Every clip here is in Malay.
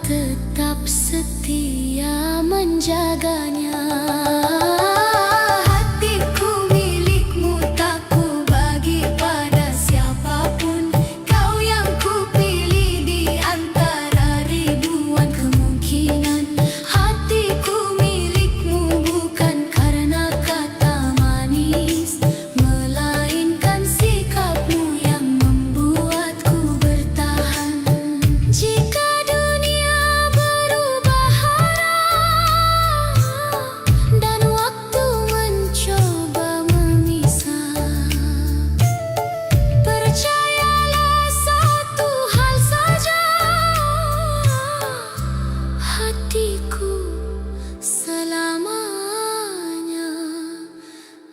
tetap setia menjaganya. Hatiku milikmu, tak ku bagi pada siapapun. Kau yang ku pilih di antara ribuan kemungkinan. Hatiku milikmu bukan karena kata manis, melainkan sikapmu yang membuatku bertahan. Jika dunia berubah arah dan waktu mencoba memisah, percayalah satu hal saja, hatiku selamanya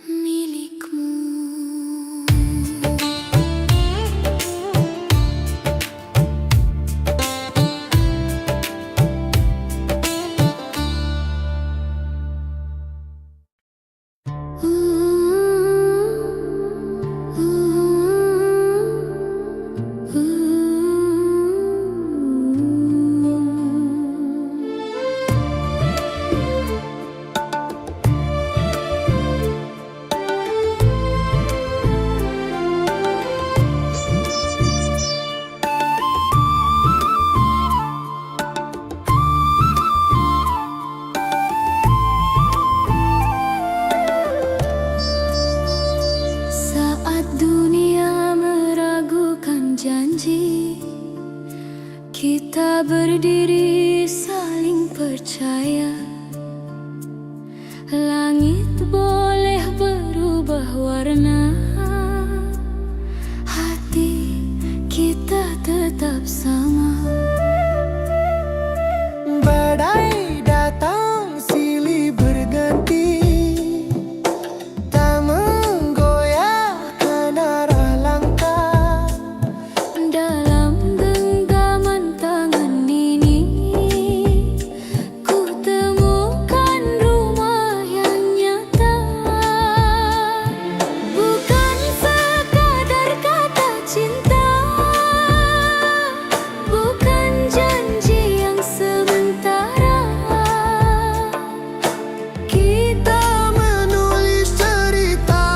milikmu. Saat dunia meragukan janji, kita berdiri saling percaya. Langit boleh berubah warna, hati kita tetap sama. Badai datang silih berganti, tak menggoyahkan arah langkah. Dalam genggaman tangan ini, ku temukan rumah yang nyata. Bukan sekadar kata cinta, bukan janji yang sementara. Kita menulis cerita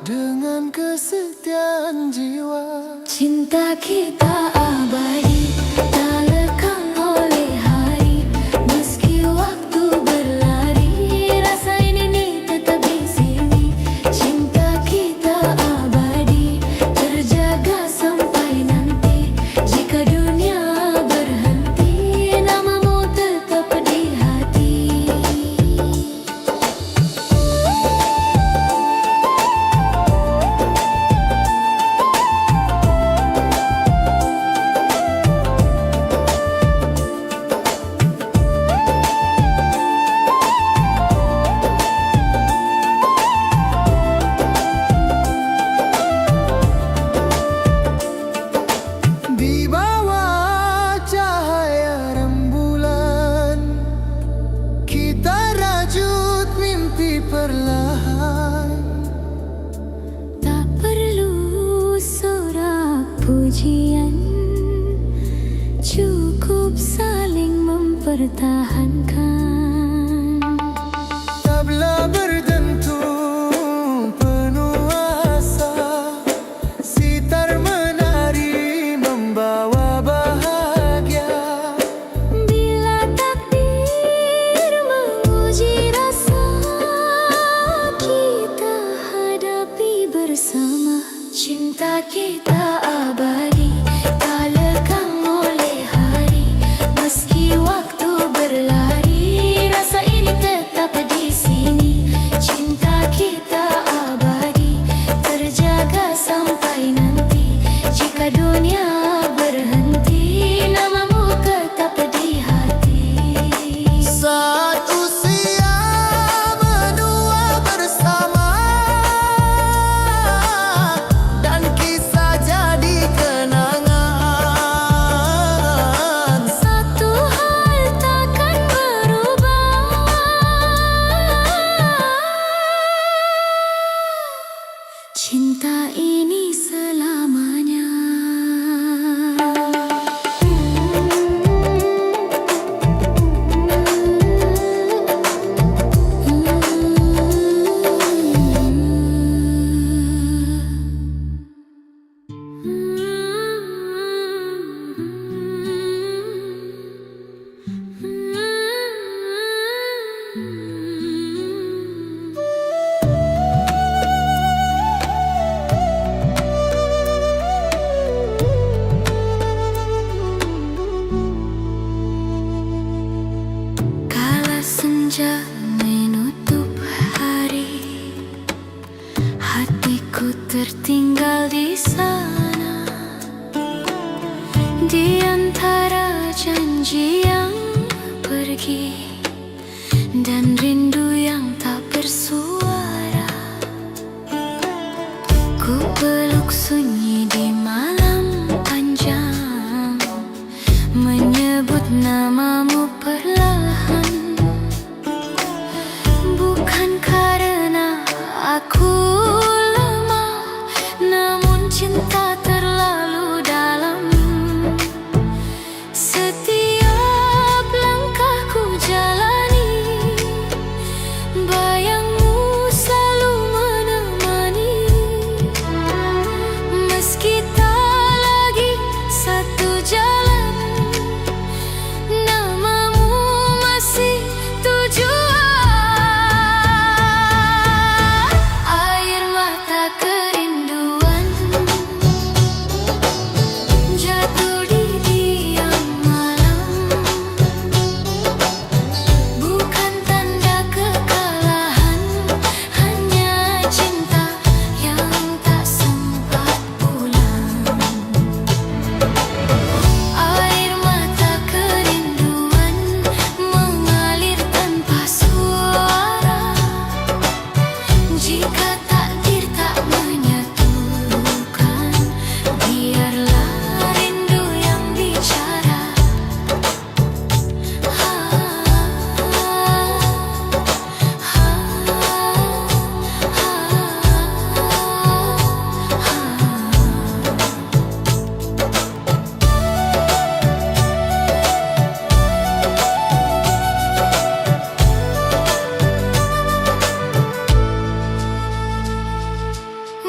dengan kesetiaan jiwa. Cinta kita abadi, tak lekang oleh hari. Meski waktu berlari, rasa ini tetap di sini. Cinta kita abadi, terjaga sampai nanti. Jika dunia berhenti, namamu tetap di hati. Di bawah cahaya rembulan, kita rajut mimpi perlahan. Tak perlu sorak pujian, cukup saling mempertahankan. Tabla berdentum penuh asa, sitar menari membawa bahagia. Bila takdir menguji rasa, kita hadapi bersama. Cinta kita abadi, tak lekang oleh hari. Meski waktu berlari, rasa ini tetap di sini. Cinta kita abadi, terjaga sampai nanti. Jika dunia berhenti, namamu tetap di hati. Saat usia menua bersama dan kisah jadi kenangan. Satu hal takkan berubah, cinta ini selamanya. dan rindu yang tak bersuara. Ku peluk sunyi di malam panjang, menyebut namamu perlahan. Bukan karena aku lemah, namun cinta terlalu dalam. Setiap langkahku jalani, bayangmu selalu menemani. Meski tak lagi satu jalan, namamu masih tujuan. Air mata kerinduan jatuh di diam malam, bukan tanda kekalahan, hanya cinta yang tak sempat pulang. Air mata kerinduan mengalir tanpa suara. Jika takdir tak menyatukan, biarlah rindu yang bicara.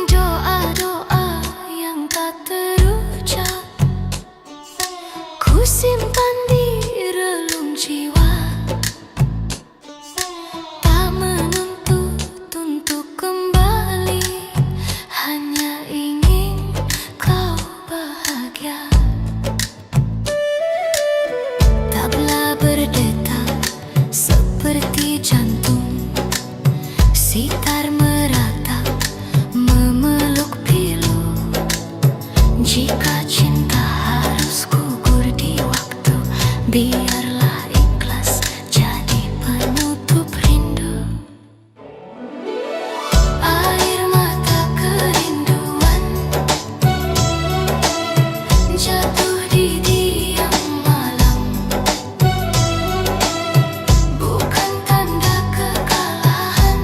Doa-doa yang tak terucap ku simpan di relung jiwa, tak menuntut untuk kembali, hanya ingin kau bahagia. Tabla berdetak seperti jantung, sitar meratap memeluk pilu. Jika cinta harus gugur di waktu, biarlah ikhlas jadi penutup rindu. Air mata kerinduan jatuh di diam malam, bukan tanda kekalahan,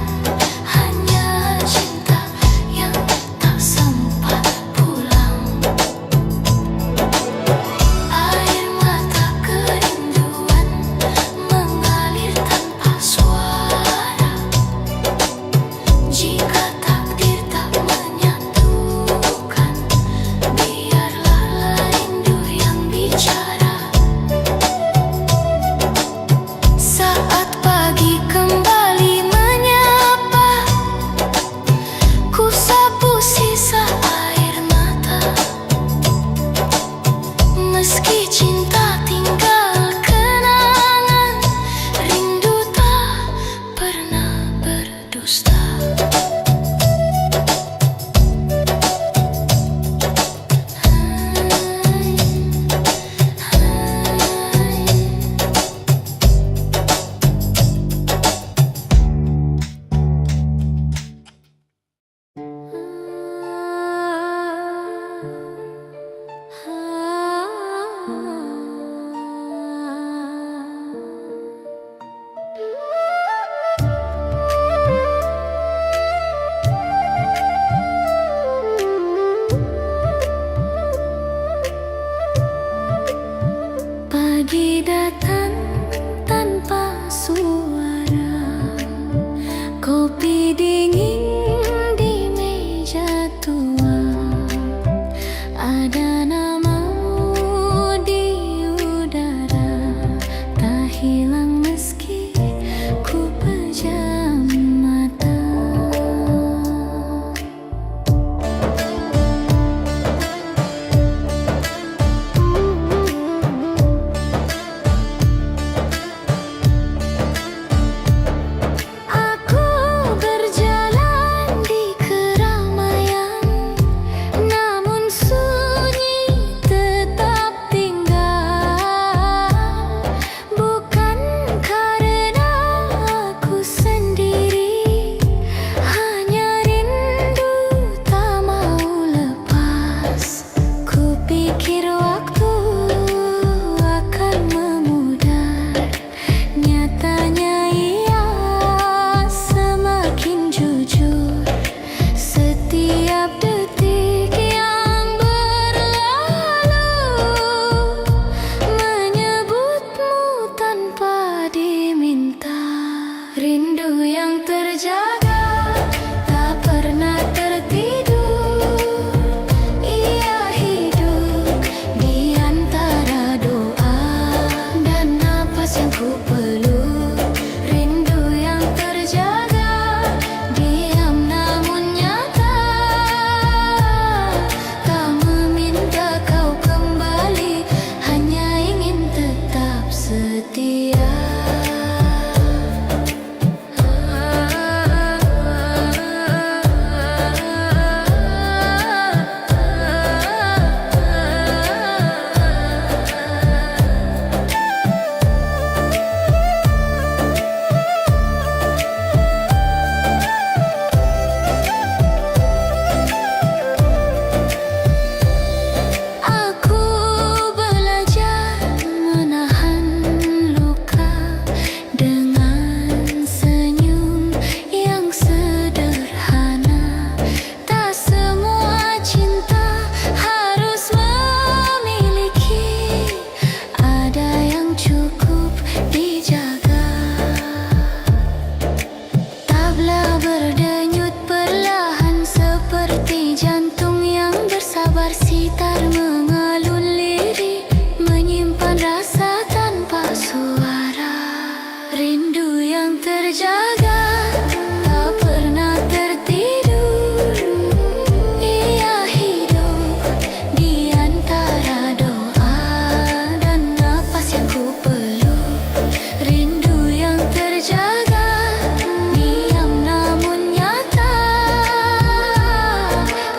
hanya cinta yang tak sempat pulang. Air mata kerinduan mengalir tanpa suara. Jika takdir tak menyatukan, biarlah rindu yang bicara. Saat pagi kembali menyapa, ku sapu sisa air mata. Meski cinta tinggal kenangan, rindu tak pernah berdusta. Pagi datang tanpa suara, kopi dingin di meja tua. Ada namamu di udara, tak hilang meski ku pejam mata. pikir waktu akan memudar, nyatanya ia semakin jujur. Setiap detik yang berlalu menyebutmu tanpa diminta. Rindu yang terjaga tak pernah tertidur. Ia hidup di antara doa dan napas yang ku peluk. Rindu yang terjaga diam namun nyata, tak meminta kau kembali, hanya ingin tetap setia. Aku belajar menahan luka dengan senyum yang sederhana. Tak semua cinta harus memiliki, ada yang cukup dijaga. Tabla berdenyut perlahan seperti jantung yang bersabar, sitar mengalun lirik, menyimpan rasa tanpa suara. Rindu yang terjaga tak pernah tertidur. Ia hidup di antara doa dan napas yang ku peluk. Rindu yang terjaga diam namun nyata,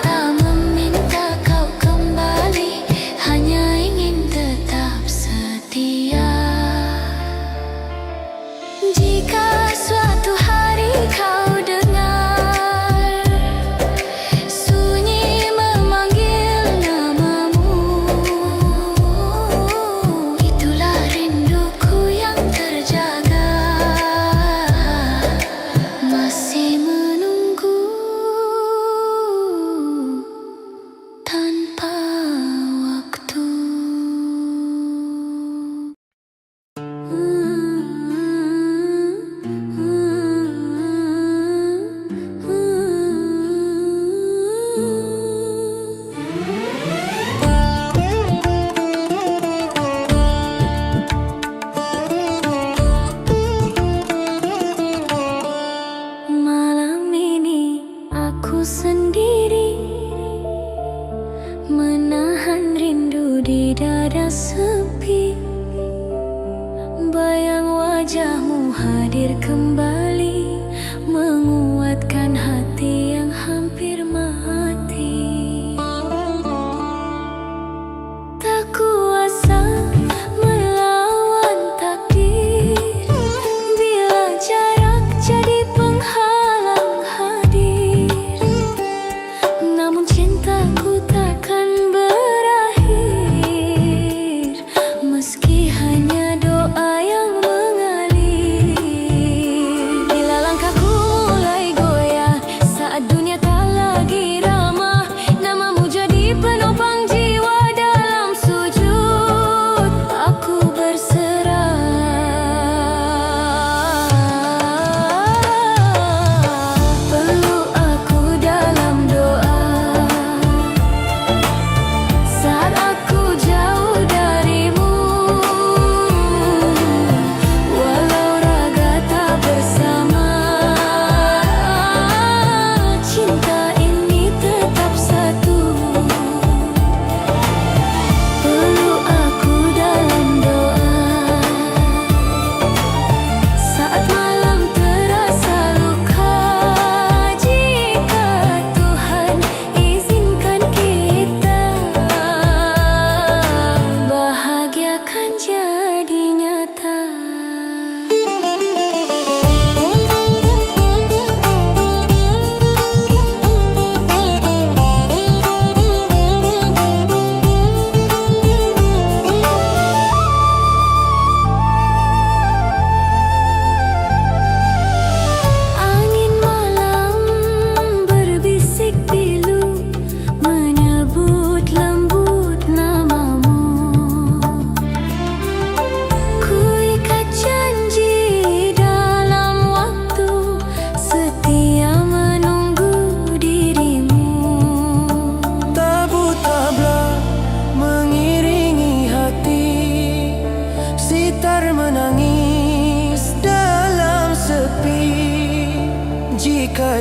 tak meminta kau kembali, hanya ingin tetap setia. Jika suatu hari kau dengar sunyi memanggil namamu, itulah rinduku yang terjaga, masih menunggu tanpa waktu. Malam ini aku sendiri, menahan rindu di dada sepi. Bayang wajahmu hadir kembali, menguatkan hati yang hampir mati. Tak kuasa melawan takdir, bila jarak jadi penghalang hadir. Namun cintaku takkan berakhir, meski hanya doa yang mengalir.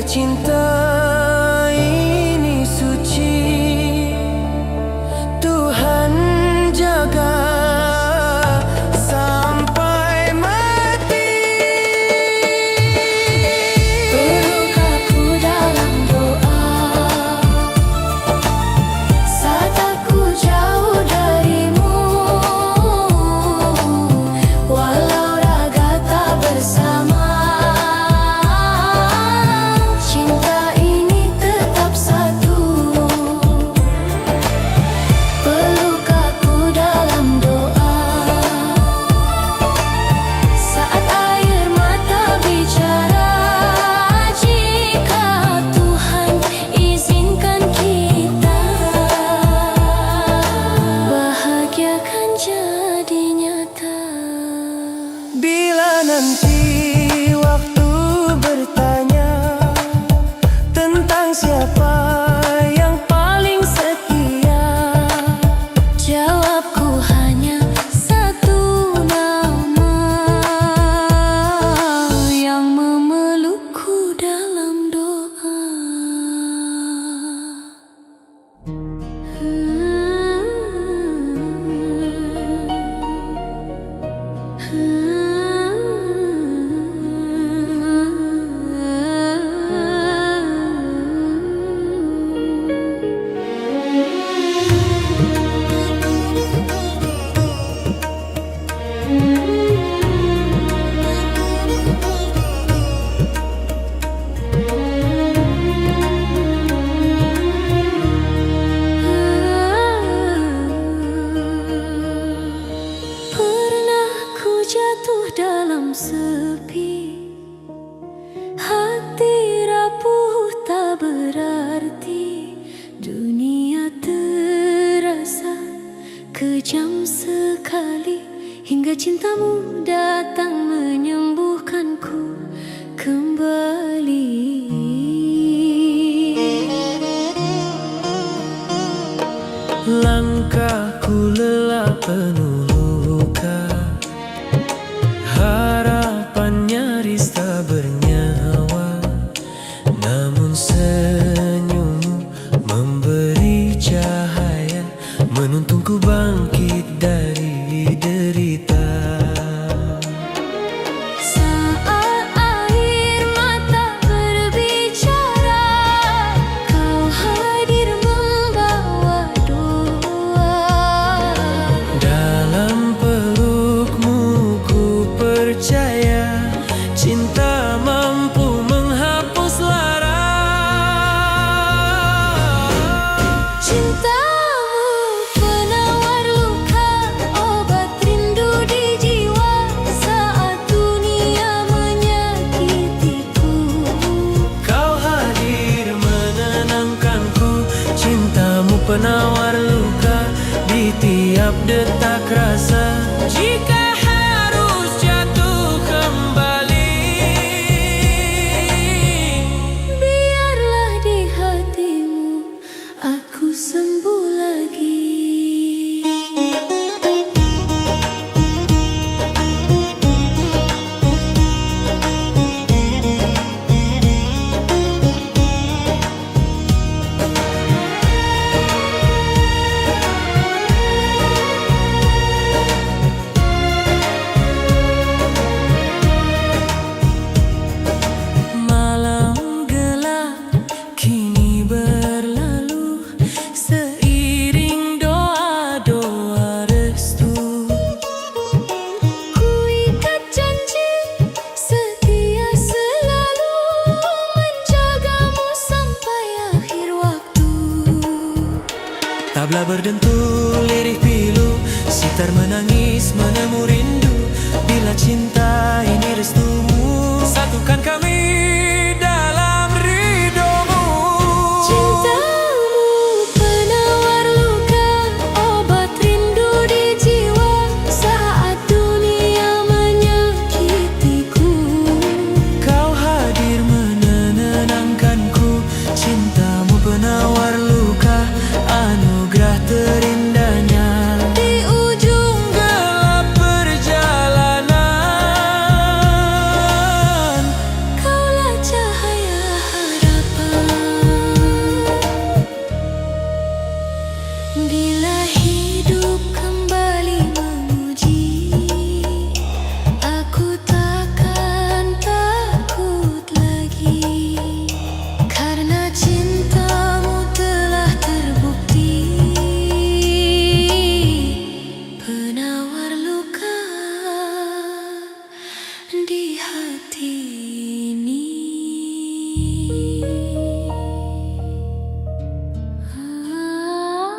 Bila cinta ini suci, Tuhan jaga sampai mati. Peluk aku dalam doa saat aku jauh darimu, walau raga tak bersama, cinta ini tetap satu. Peluk aku dalam doa saat air mata bicara, jika Tuhan izinkan kita, bahagia kan jadi nyata. Bila nanti waktu bertanya tentang siapa yang paling setia, Jawabku hanya satu nama yang memelukku dalam doa. Pernah ku jatuh dalam sepi, hati rapuh tak berarti, dunia terasa kejam sekali, hingga cintamu datang menyembuhkanku kembali. langkahku lelah penuh luka, harapan nyaris tak bernyawa, namun senyummu memberi cahaya, menuntunku bangkit dari derita. Saat air mata berbicara, kau hadir membawa doa. Dalam pelukmu ku percaya, cinta mampu menghapus lara. Cintamu penawar luka, obat rindu di jiwa saat dunia menyakitiku. Kau hadir menenangkanku, cintamu penawar luka di tiap detak rasa. Jika harus jatuh kembali, Biarlah di hatimu aku sembuh lagi. malam gelap kini berlalu, seiring doa-doa restu. Ku ikat janji setia selalu menjagamu sampai akhir waktu. Tabla berdentu, lirih pilu, sitar menangis menemu rindu. Bila cinta ini restumu, satukan kami dalam ridhomu. Cintamu penawar luka, obat rindu di jiwa saat dunia menyakitiku. Kau hadir menenangkanku, cintamu penawar luka, anugerah terindahnya. Di ujung gelap perjalanan, hidup kembali memuji, aku takkan takut lagi, karena cintamu telah terbukti, penawar luka di hati ini. Ah,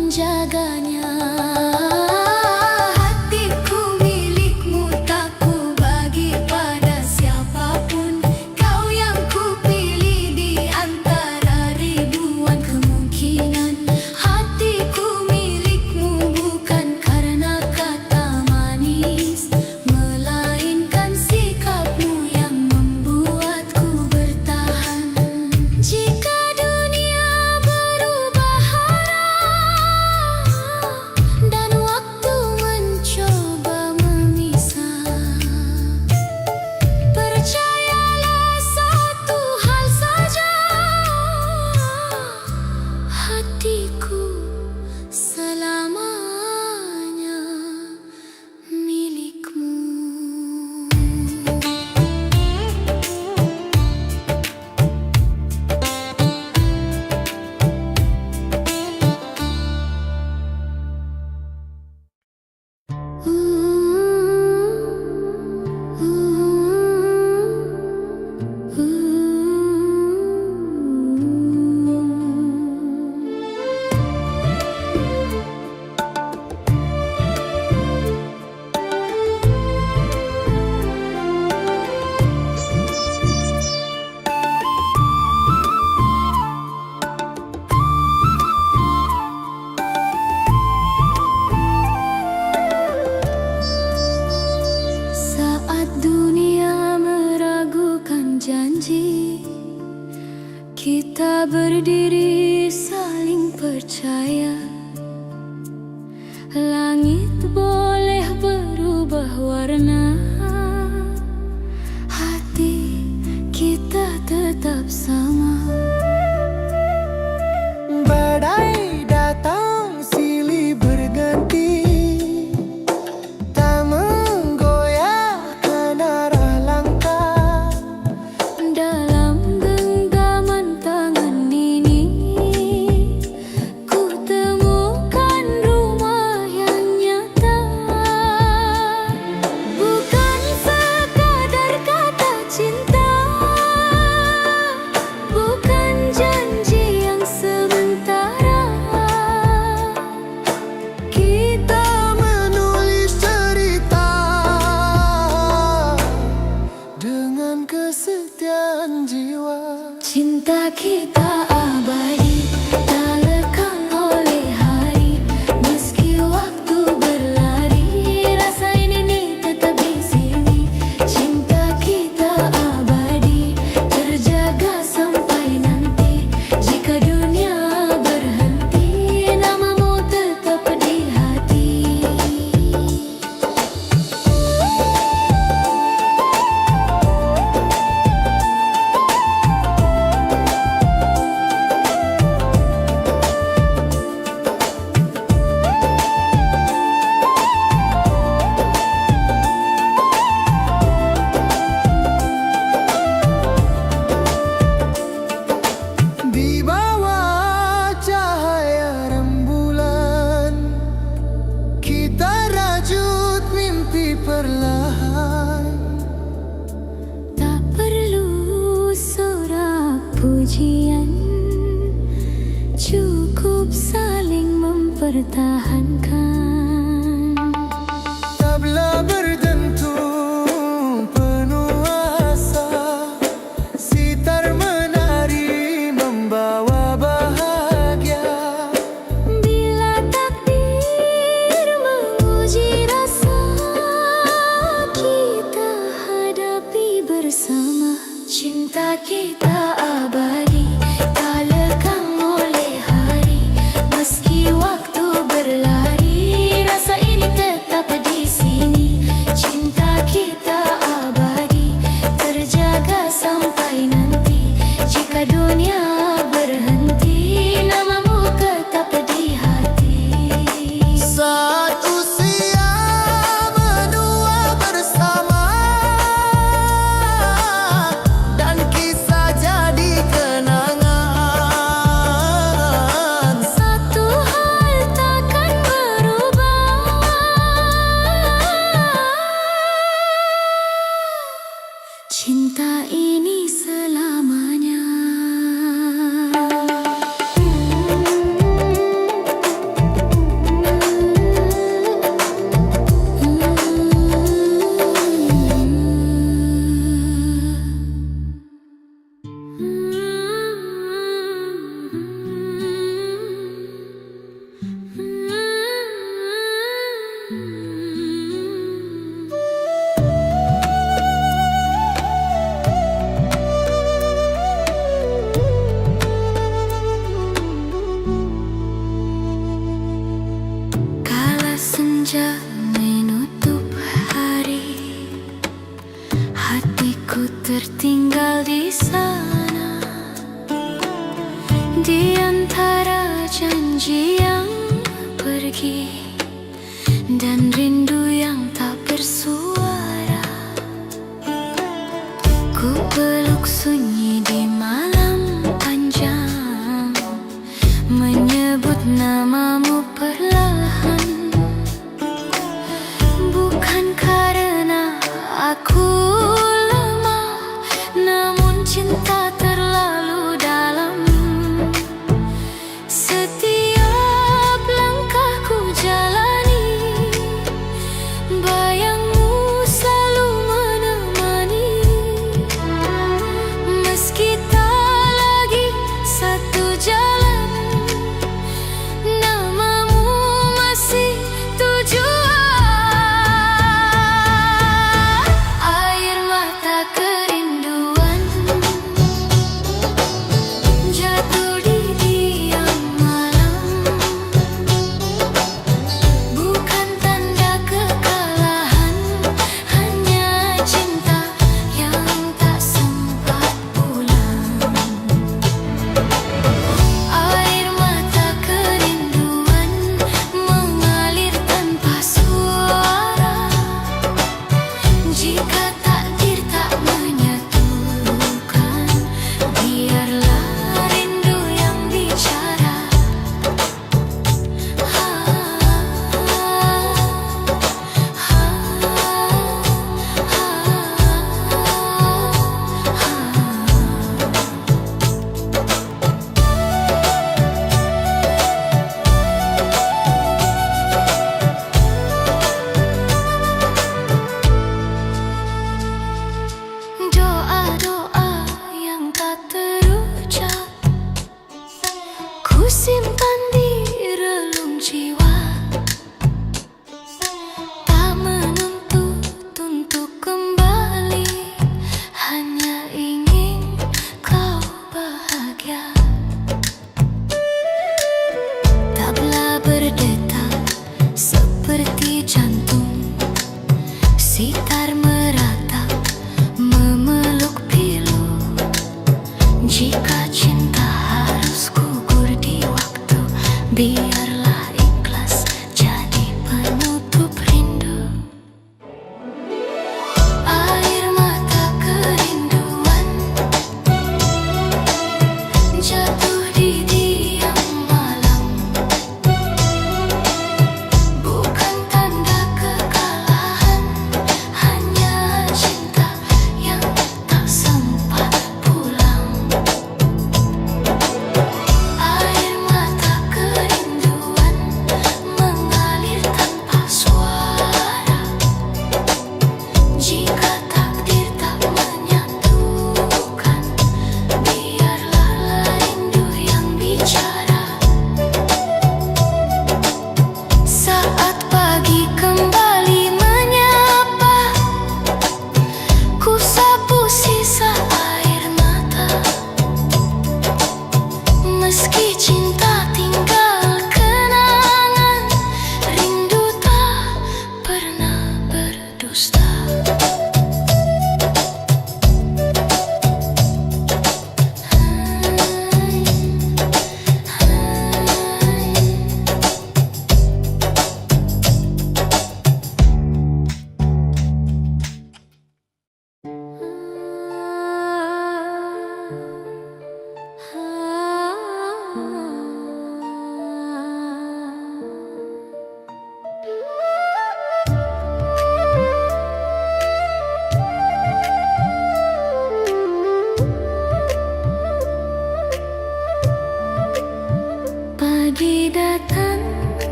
menjaganya. Hatiku milikmu, tak ku bagi pada siapapun. Kau yang ku pilih di antara ribuan kemungkinan. Hatiku milikmu bukan karena kata manis, melainkan sikapmu yang membuatku bertahan. Jika dunia berubah arah dan waktu mencoba memisah, percayalah satu hal saja, hatiku selamanya milikmu. Saat dunia meragukan janji, kita berdiri saling percaya. Langit boleh berubah warna, hati kita tetap sama. Badai datang silih berganti, tak menggoyahkan arah langkah. Dalam genggaman tangan ini, ku temukan rumah yang nyata. Bukan sekadar kata cinta, bukan janji yang sementara. Kita menulis cerita dengan kesetiaan jiwa. Cinta kita abadi, tak lekang oleh hari. Meski waktu berlari, rasa ini tetap di sini. Cinta kita abadi, terjaga sampai nanti. Jika dunia berhenti, namamu tetap di hati. Di bawah cahaya rembulan, kita rajut mimpi perlahan. Tak perlu sorak pujian, cukup saling mempertahankan. Tabla berdentum penuh asa, sitar menari membawa bahagia. Bila takdir menguji rasa, kita hadapi bersama. Cinta kita abadi, tak lekang oleh hari. Meski waktu berlari, senja menutup hari, hatiku tertinggal di sana, di antara janji yang pergi dan rindu yang tak bersuara. Ku peluk sunyi di malam panjang, menyebut namamu perlahan. Bukan karena aku lemah, namun cinta terlalu dalam. Setiap langkahku jalani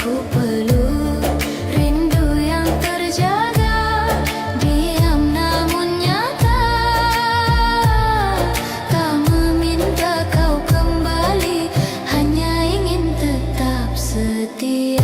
ku peluk. Rindu yang terjaga, diam namun nyata. Tak meminta kau kembali, hanya ingin tetap setia.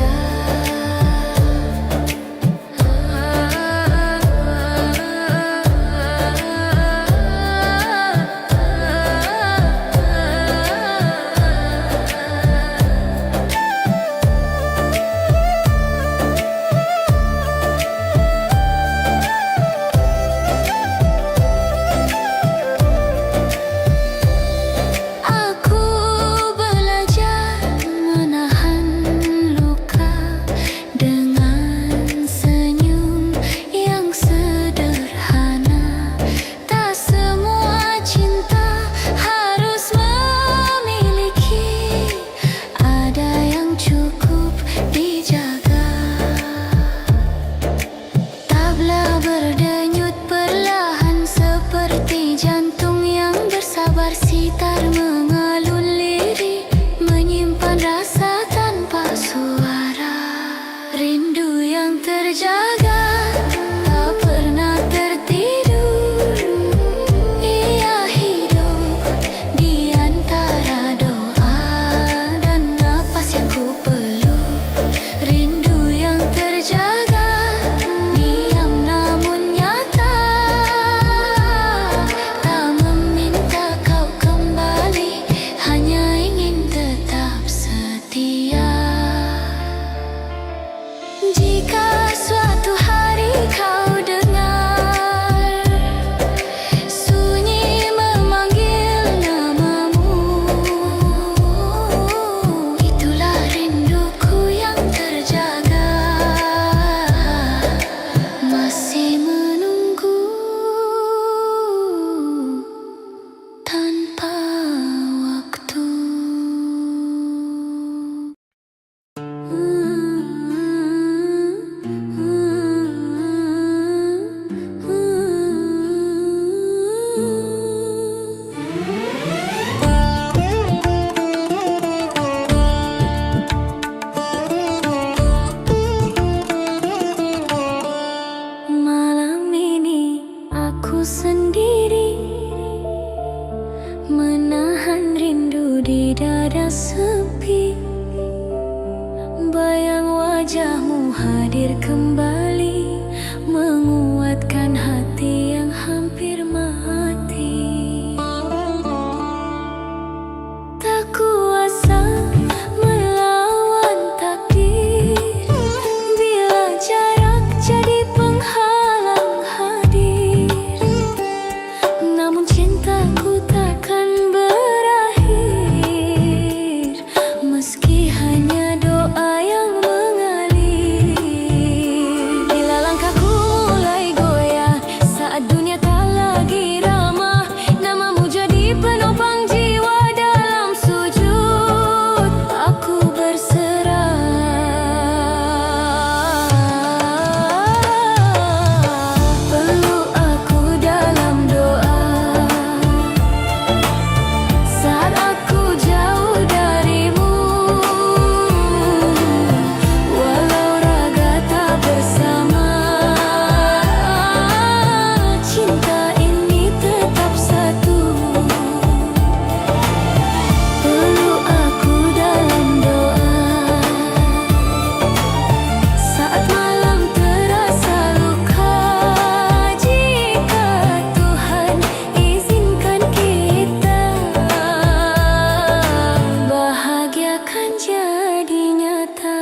Aku belajar menahan luka dengan senyum yang sederhana. Tak semua cinta harus memiliki, ada yang cukup dijaga. Tabla berdenyut perlahan seperti jantung yang bersabar. Sitar mengalun lirik, menyimpan rasa tanpa suara. Rindu yang terjaga, tak pernah tertidur. Ia hidup di antara doa dan napas yang ku peluk. Rindu yang terjaga, diam namun nyata. Tak meminta kau kembali, hanya ingin tetap setia. Jika suatu hari kau dengar sunyi memanggil namamu, itulah rinduku yang terjaga, masih menunggu tanpa waktu. Malam ini aku sendiri, menahan rindu di dada sepi. Bayang wajahmu hadir kembali, menguatkan hati yang hampir mati. Tak kuasa melawan takdir, bila jarak jadi penghalang hadir. Namun cintaku takkan berakhir, meski hanya doa yang mengalir. Bila langkahku mulai goyah saat dunia tak lagi ramah, namamu jadi penopang jiwa. Dalam sujud aku berserah. Peluk aku dalam doa saat aku jauh darimu. Walau raga tak bersama, cinta ini tetap satu. Peluk aku dalam doa saat malam terasa luka. Jika Tuhan izinkan kita, bahagia kan jadi nyata.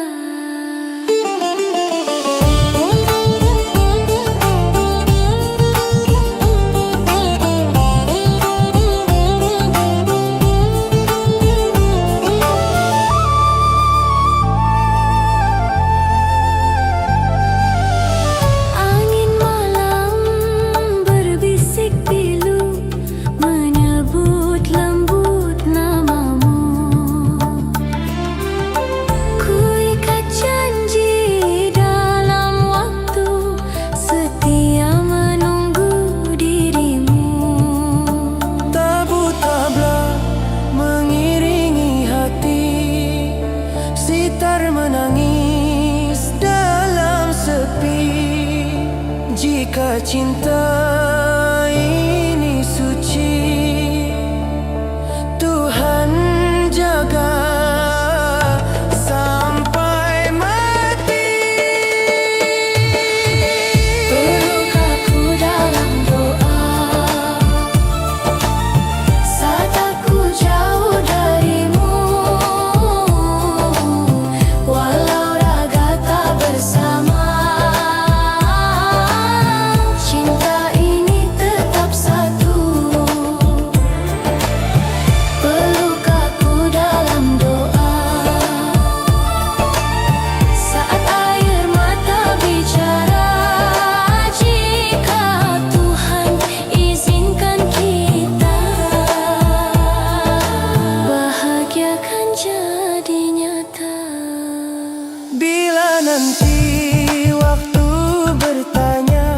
Angin malam berbisik pilu, menyebut lembut namamu. Ku ikat janji dalam waktu, setia menunggu dirimu. Tabu tabla mengiringi hati, sitar menangis Jika cinta ini suci, Tuhan jaga sampai mati. Peluk aku dalam doa saat aku jauh darimu, walau raga tak bersama, cinta ini tetap satu. Peluk aku dalam doa saat air mata bicara, jika Tuhan izinkan kita, bahagia kan jadi nyata. Bila nanti waktu bertanya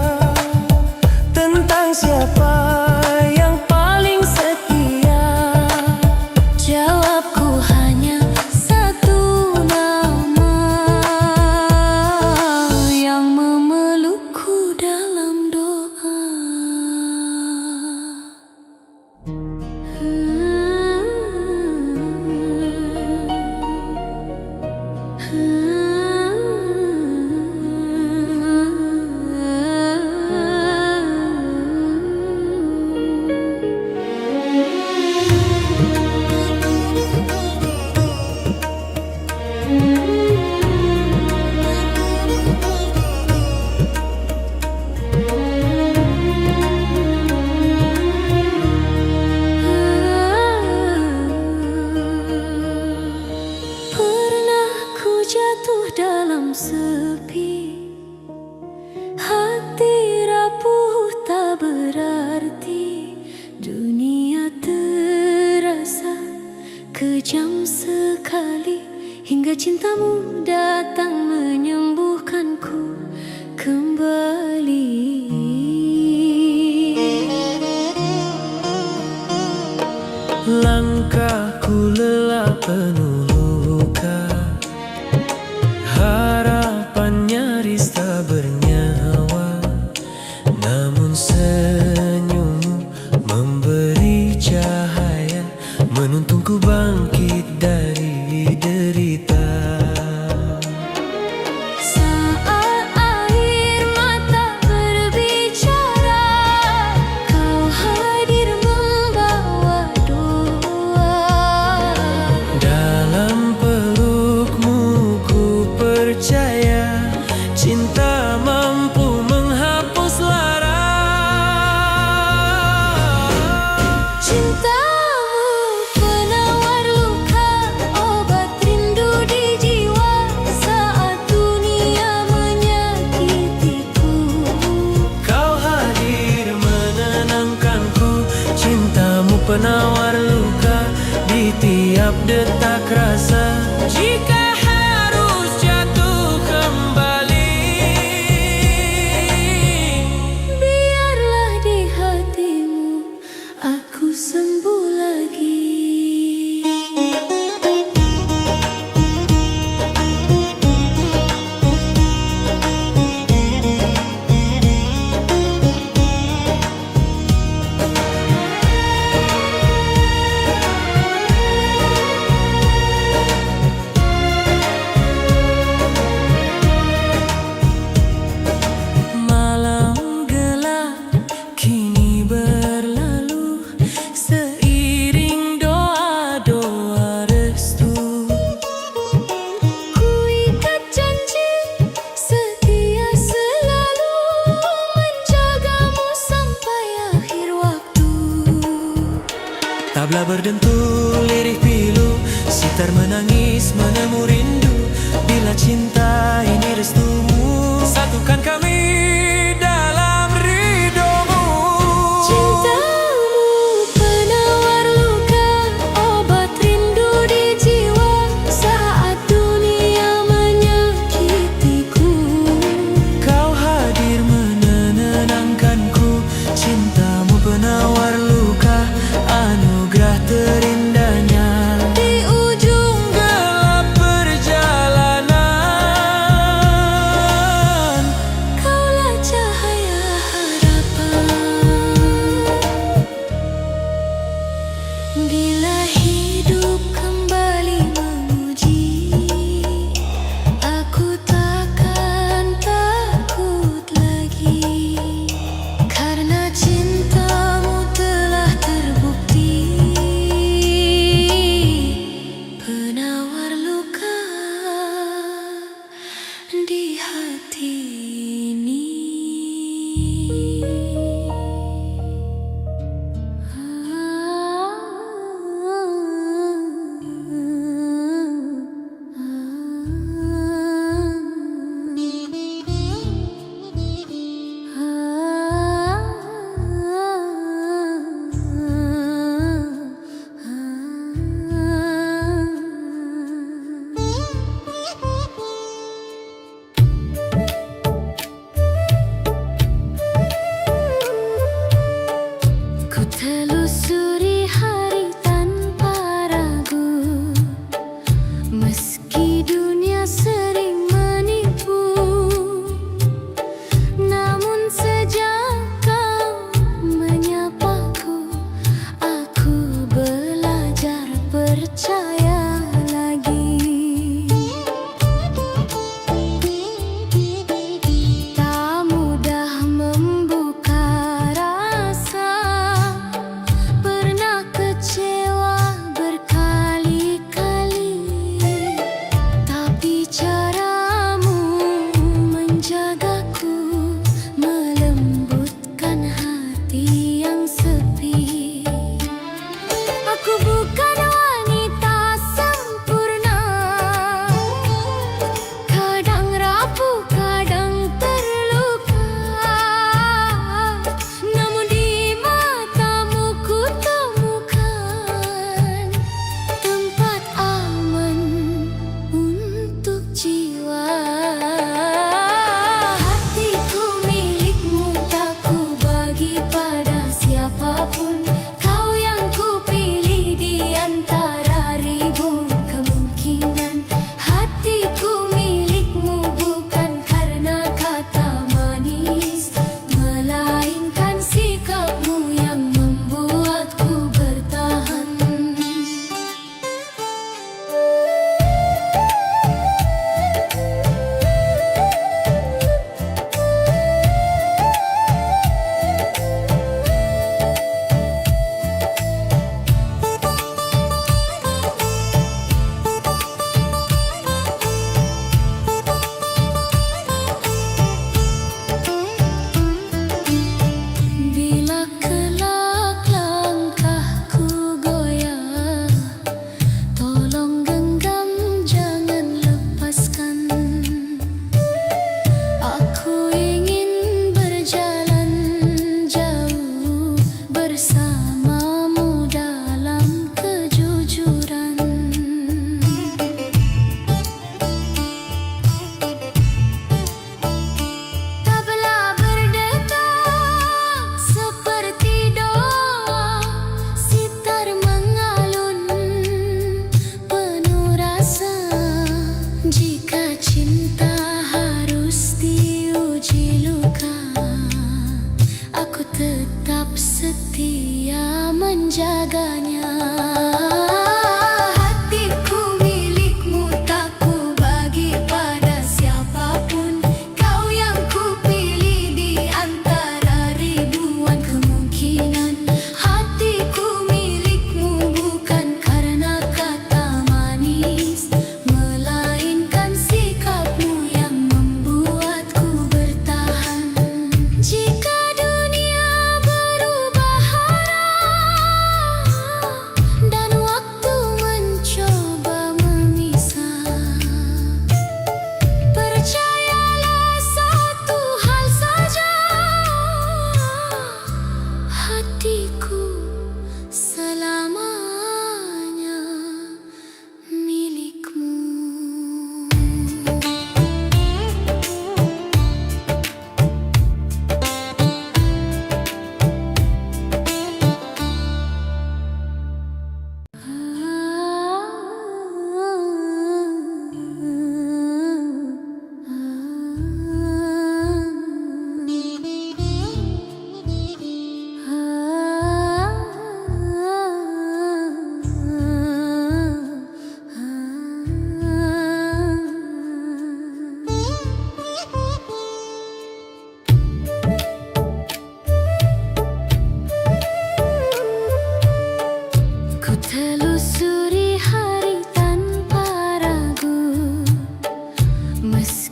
tentang siapa yang paling setia, Jawabku hanya satu nama yang memelukku dalam doa. Pernah ku jatuh dalam sepi, hati rapuh tak berarti, dunia terasa kejam sekali, hingga cintamu datang menyembuhkanku kembali. langkahku lelah penuh luka, harapan nyaris tak bernyawa, namun senyummu memberi cahaya, menuntunku bangkit dari derita. Saat air mata berbicara, kau hadir membawa doa. Dalam pelukmu ku percaya, cinta mampu menghapus lara. Cintamu penawar luka, obat rindu di jiwa saat dunia menyakitiku. Kau hadir menenangkanku, cintamu penawar luka di tiap detak rasa. Jika harus jatuh kembali, Biarlah di hatimu aku sembuh lagi. malam gelap kini berlalu, seiring doa-doa restu. Ku ikat janji setia selalu menjagamu sampai akhir waktu. Tabla berdentul, lirih pilu, sitar menangis menemu rindu. Bila cinta ini restumu, satukan kami dalam ridhomu. Cintamu penawar luka, obat rindu di jiwa saat dunia menyakitiku. Kau hadir menenangkanku, cintamu penawar luka, anugerah terindahnya. Di ujung Gelap perjalanan, kaulah di hati ini.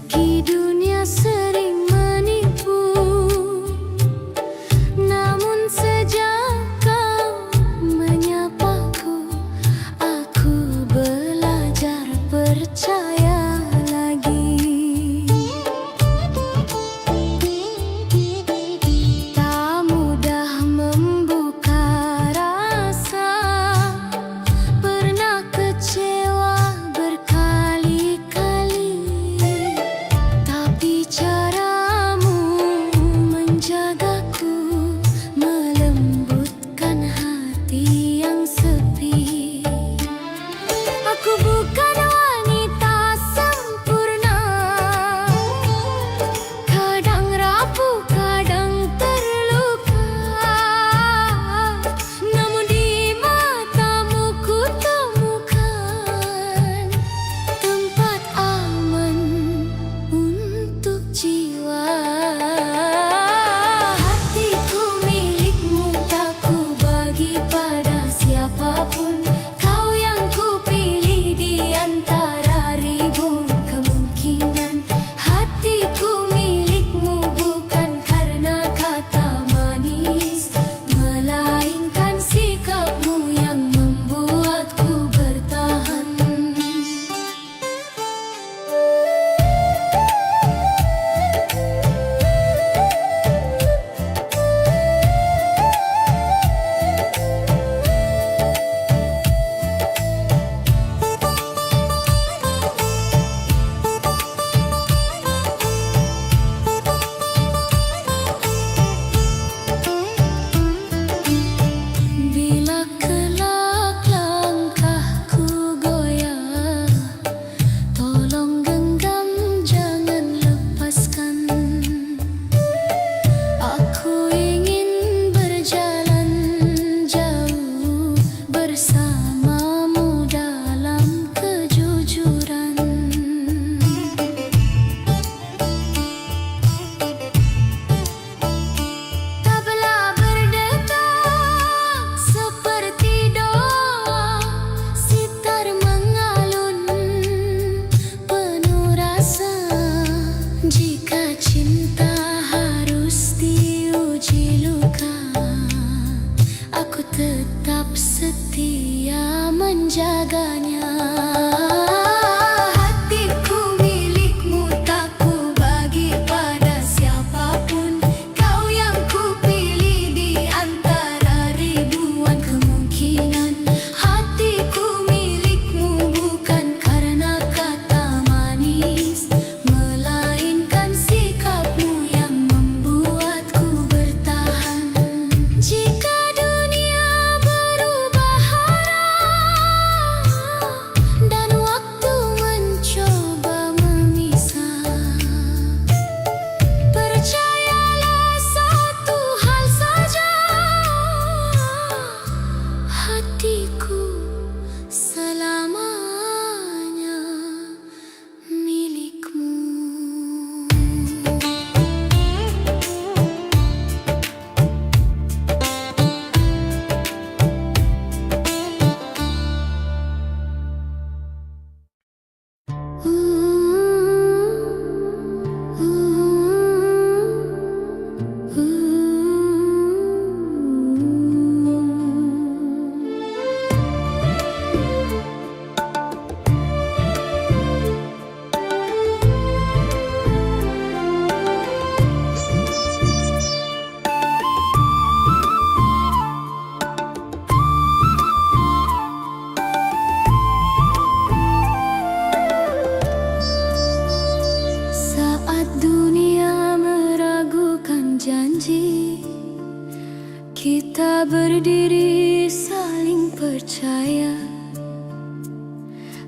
Meski dunia sering menipu, namun sejak kau menyapaku, aku belajar percaya lagi. Tak mudah membuka rasa, pernah kecewa berkali-kali, tapi caramu menjagaku melembutkan hati yang sepi. Aku bukan wanita sempurna, kadang rapuh, kadang terluka, namun di matamu ku temukan tempat aman untuk jiwa. Hatiku milikmu, tak ku bagi pada siapapun. Kau yang ku pilih di antara ribuan kemungkinan. Hatiku milikmu bukan karena kata manis, melainkan sikapmu yang membuatku bertahan. Bila kelak langkahku goyah, tolong genggam, jangan lepaskan. Aku ingin berjalan jauh bersamamu dalam kejujuran. Tabla berdetak seperti doa, sitar mengalun penuh rasa. Jika cinta harus diuji luka, aku tetap setia menjaganya. Hatiku milikmu, tak ku bagi pada siapapun. Kau yang ku pilih di antara ribuan kemungkinan. Hatiku milikmu bukan karena kata manis, melainkan sikapmu yang membuatku bertahan. Jika dunia berubah arah dan waktu mencoba memisah, percayalah satu hal saja, hatiku selamanya milikmu. Saat dunia meragukan janji, kita berdiri saling percaya.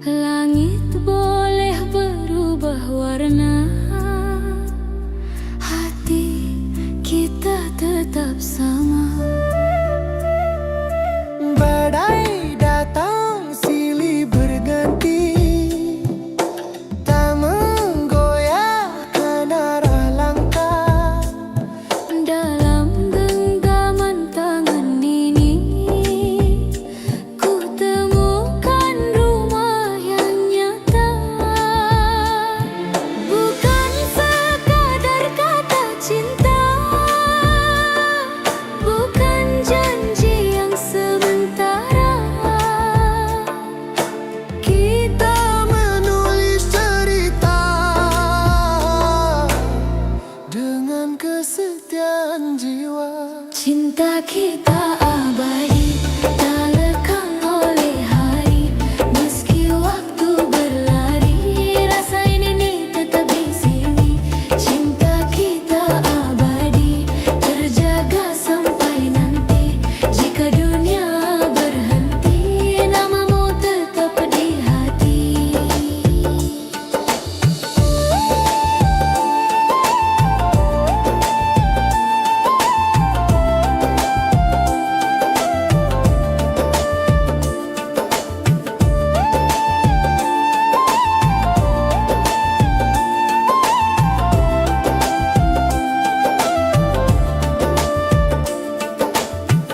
Langit boleh berubah warna, hati kita tetap sama. Badai datang silih berganti, tak menggoyahkan arah langkah. Dalam genggaman tangan ini, ku temukan Cinta kita abadi, tak lekang oleh hari. Meski waktu berlari, rasa ini tetap di sini. Cinta kita abadi, terjaga sampai nanti. Jika dunia berhenti, namamu tetap di hati.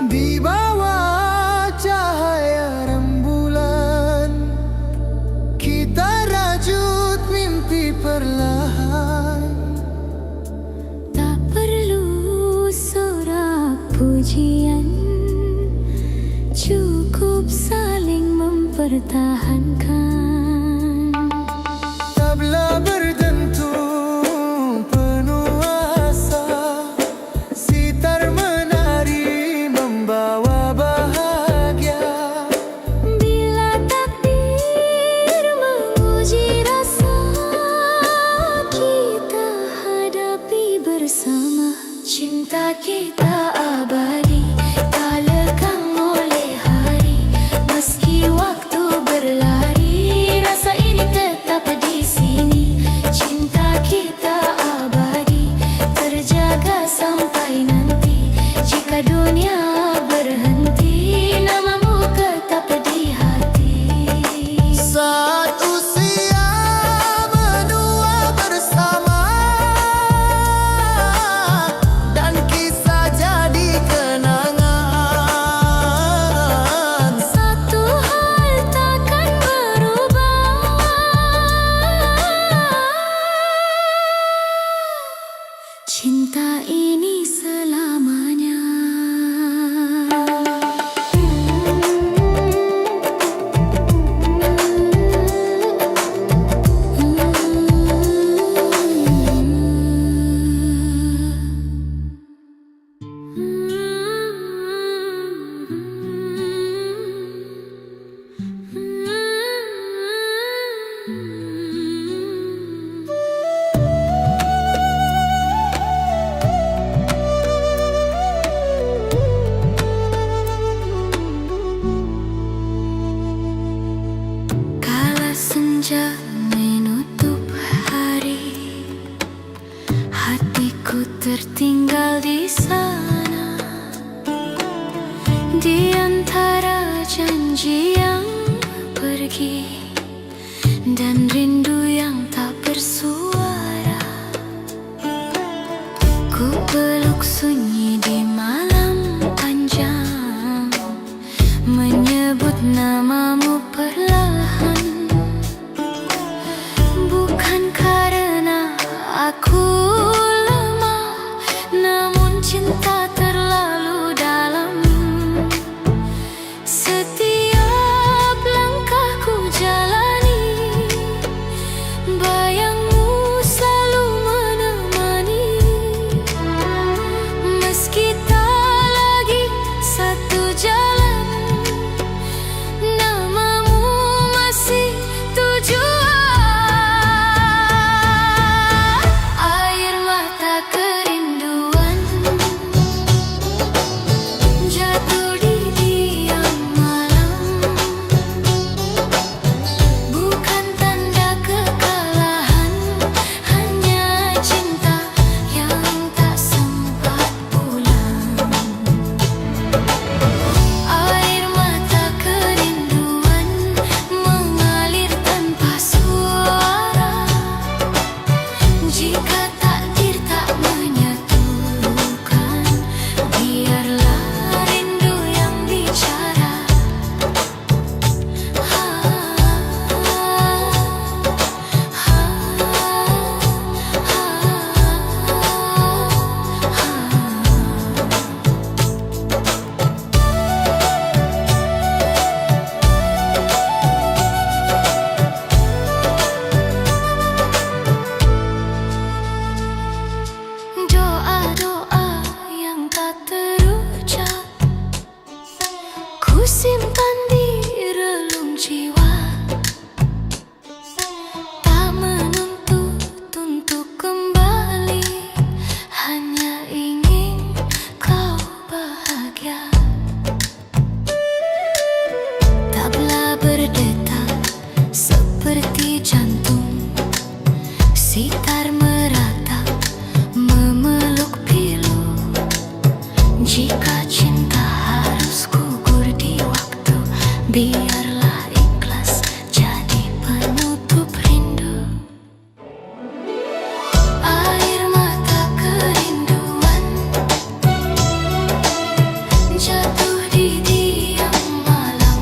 Di bawah cahaya rembulan, kita rajut mimpi perlahan. Tak perlu sorak pujian, cukup saling mempertahankan. Tabla berdentum penuh asa, sitar menari membawa bahagia. Bila takdir menguji rasa, kita hadapi bersama. Cinta kita abadi, tak lekang oleh hari. Meski waktu berlari, rasa ini tetap di sini. Cinta kita abadi, terjaga sampai nanti. Jika dunia berhenti, namamu tetap di hati. Saat usia menua bersama, dan kisah jadi kenangan. Satu hal takkan berubah, cinta ini selamanya. Kala senja menutup hari, hatiku tertinggal di sana. Di antara janji yang pergi dan rindu yang tak bersuara, ku peluk sunyi di malam panjang, menyebut namamu perlahan. Bukan karena aku lemah, namun cinta terlalu dalam. Setiap langkahku jalani, bayangmu selalu menemani. Meski tak lagi satu jalan, namun biar meratap memeluk pilu. Jika cinta harus gugur di waktu, biarlah ikhlas jadi penutup rindu. Air mata kerinduan jatuh di diam malam,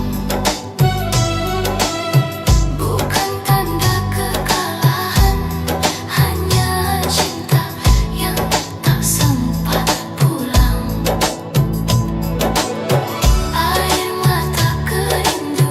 bukan tanda kekalahan, hanya cinta yang tak sempat pulang. Air mata kerinduan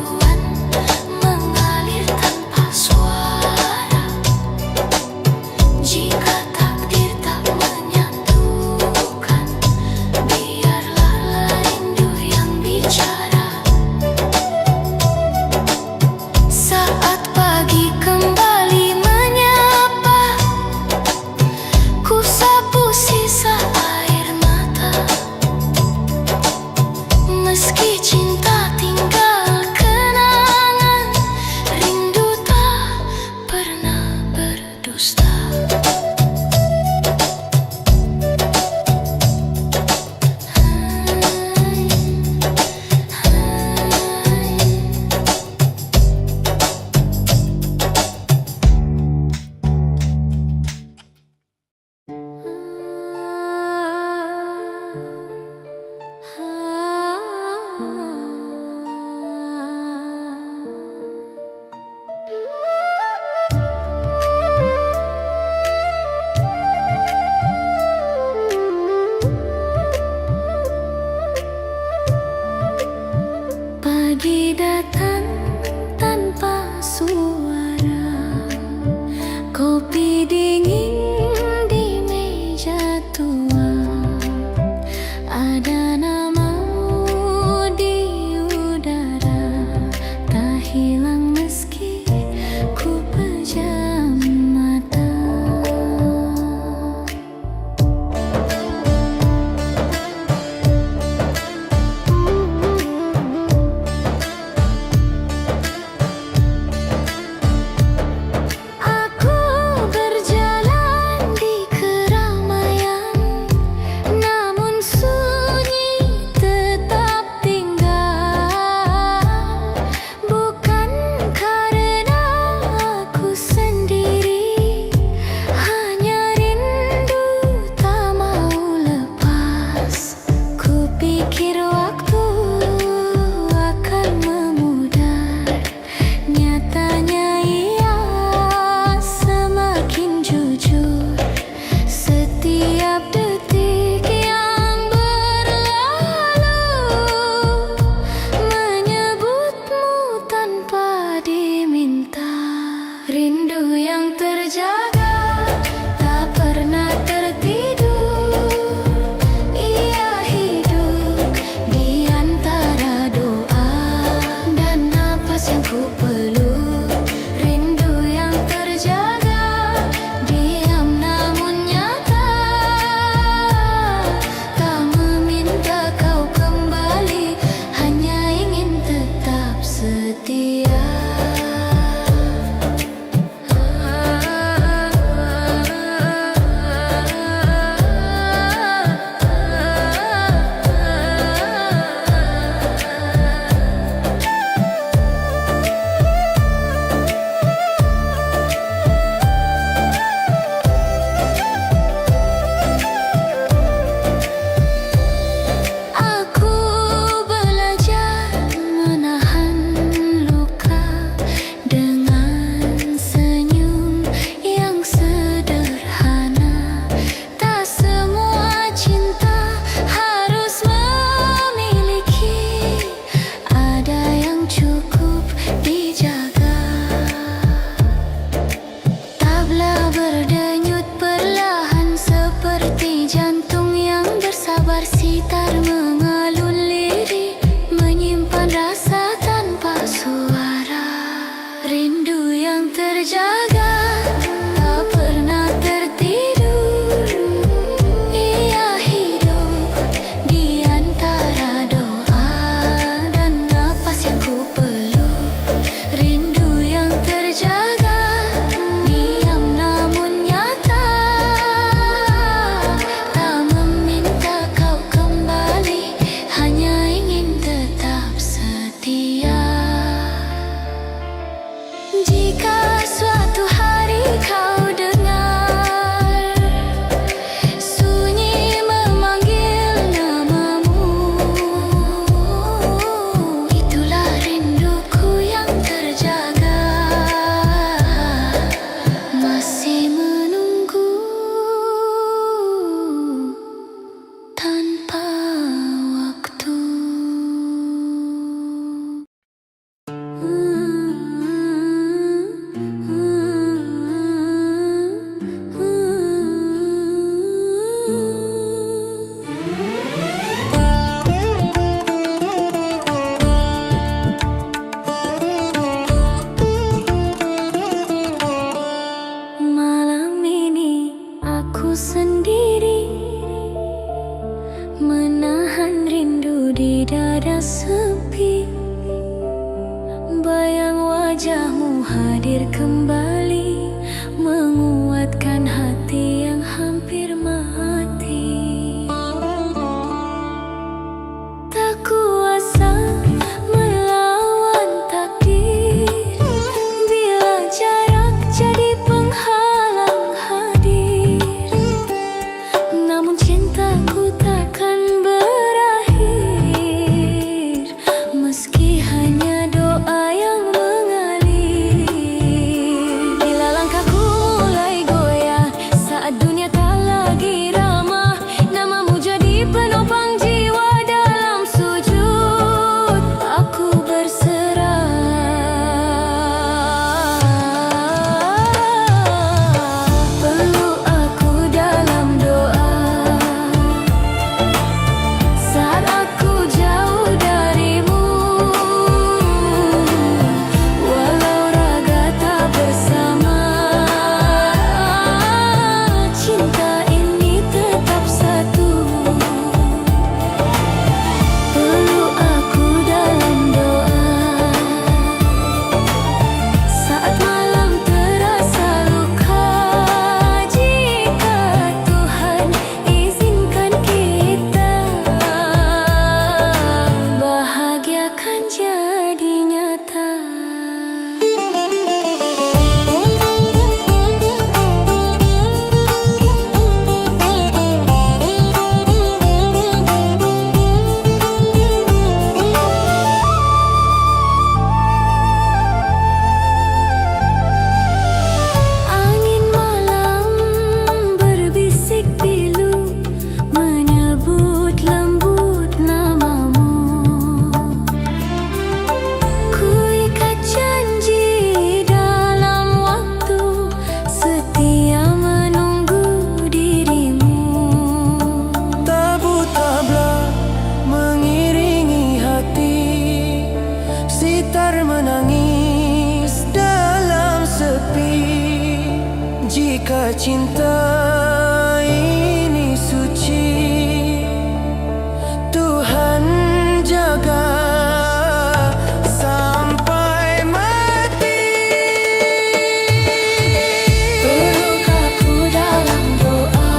sendiri, menahan rindu di dada sepi. Bayang wajahmu hadir kembali, menguatkan hati yang hampir mati. Tak kuasa melawan takdir, bila jarak jadi penghalang hadir. Namun cintaku takkan berakhir, meski hanya doa yang mengalir. Bila langkahku mulai goyah saat dunia tak lagi ramah, namamu jadi penopang jiwa. Dalam sujud aku berserah. Peluk aku dalam doa saat aku jauh darimu. Walau raga tak bersama, cinta ini tetap satu. Peluk aku dalam doa saat malam terasa luka. Jika Tuhan izinkan kita, bahagia kan jadi nyata. Angin malam berbisik pilu, menyebut lembut namamu. Ku ikat janji dalam waktu, setia menunggu dirimu. Tabu tabla mengiringi hati, sitar menangis dalam sepi. Jika cinta ini suci, Tuhan jaga sampai mati. Peluk aku dalam doa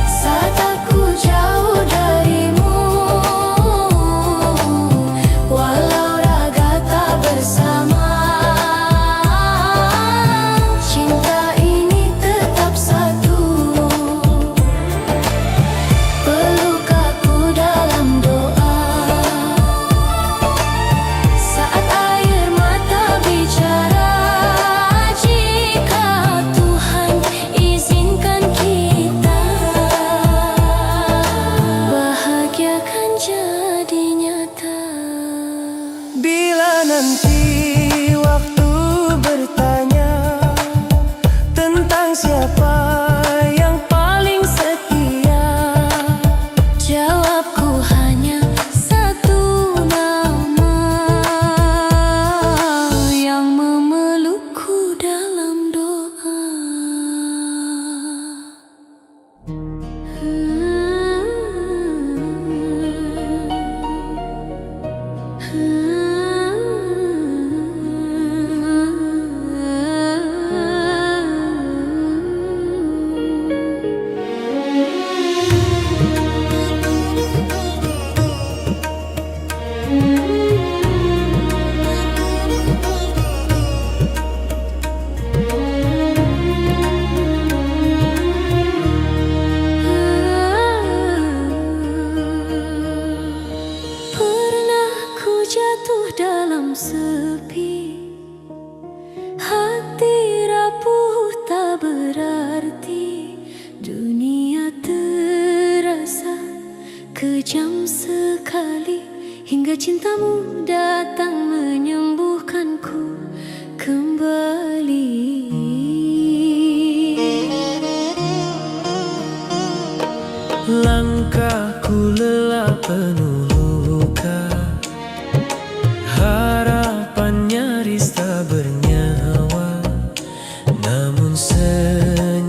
saat aku jauh darimu. Walau raga tak bersama, cinta ini tetap satu. Peluk aku dalam doa saat air mata bicara. Jika Tuhan izinkan kita, bahagia kan jadi nyata. Bila nanti waktu bertanya tentang siapa yang paling setia, Jawabku hanya satu nama, yang memelukku dalam doa. Pernah ku jatuh dalam sepi, hati rapuh tak berarti. Dunia terasa kejam sekali, hingga cintamu datang menyembuhkanku kembali. langkahku lelah penuh luka, harapan nyaris tak bernyawa, namun senyum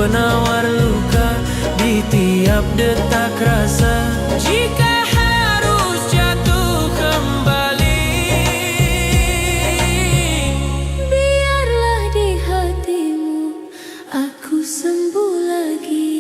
penawar luka di tiap detak rasa. Jika harus jatuh kembali, biarlah di hatimu aku sembuh lagi.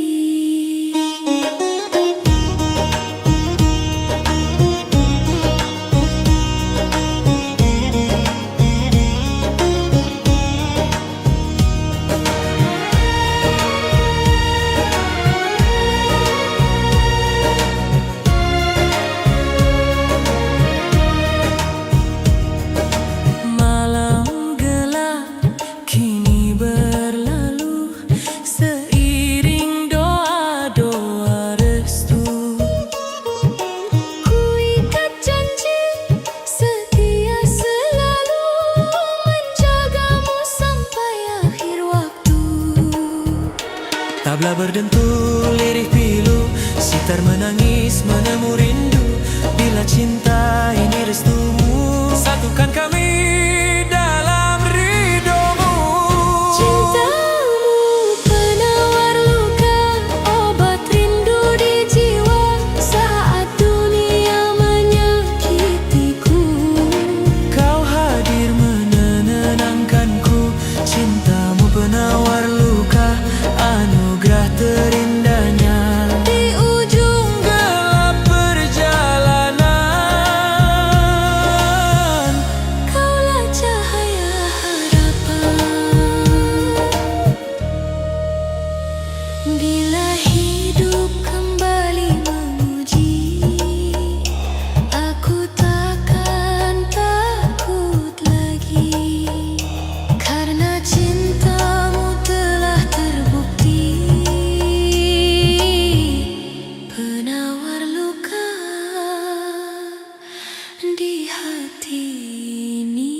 Tabla berdentul, lirih pilu, sitar menangis, menemu rindu. Bila cinta ini restumu, satukan kami dalam ridhomu. Cintamu penawar luka, obat rindu di jiwa saat dunia menyakitiku. Kau hadir menenangkanku, cintamu penawar luka, anugerah terindahnya di ujung gelap perjalanan. Kaulah cahaya harapan. Bila hidup kembali menguji, aku takkan takut lagi, karena cintamu telah terbukti. Penawar luka di hati ini.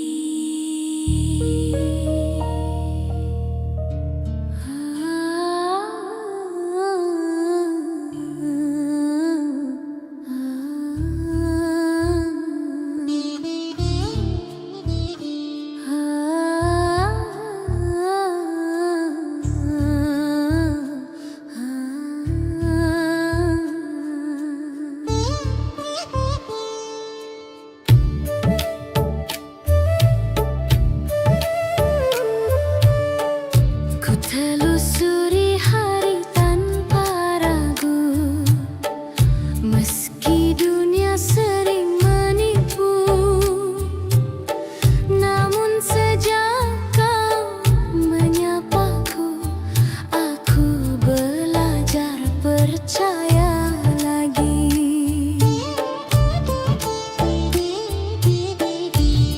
Ku telusuri hari tanpa ragu, meski dunia sering menipu. Namun sejak kau menyapaku, aku belajar percaya lagi.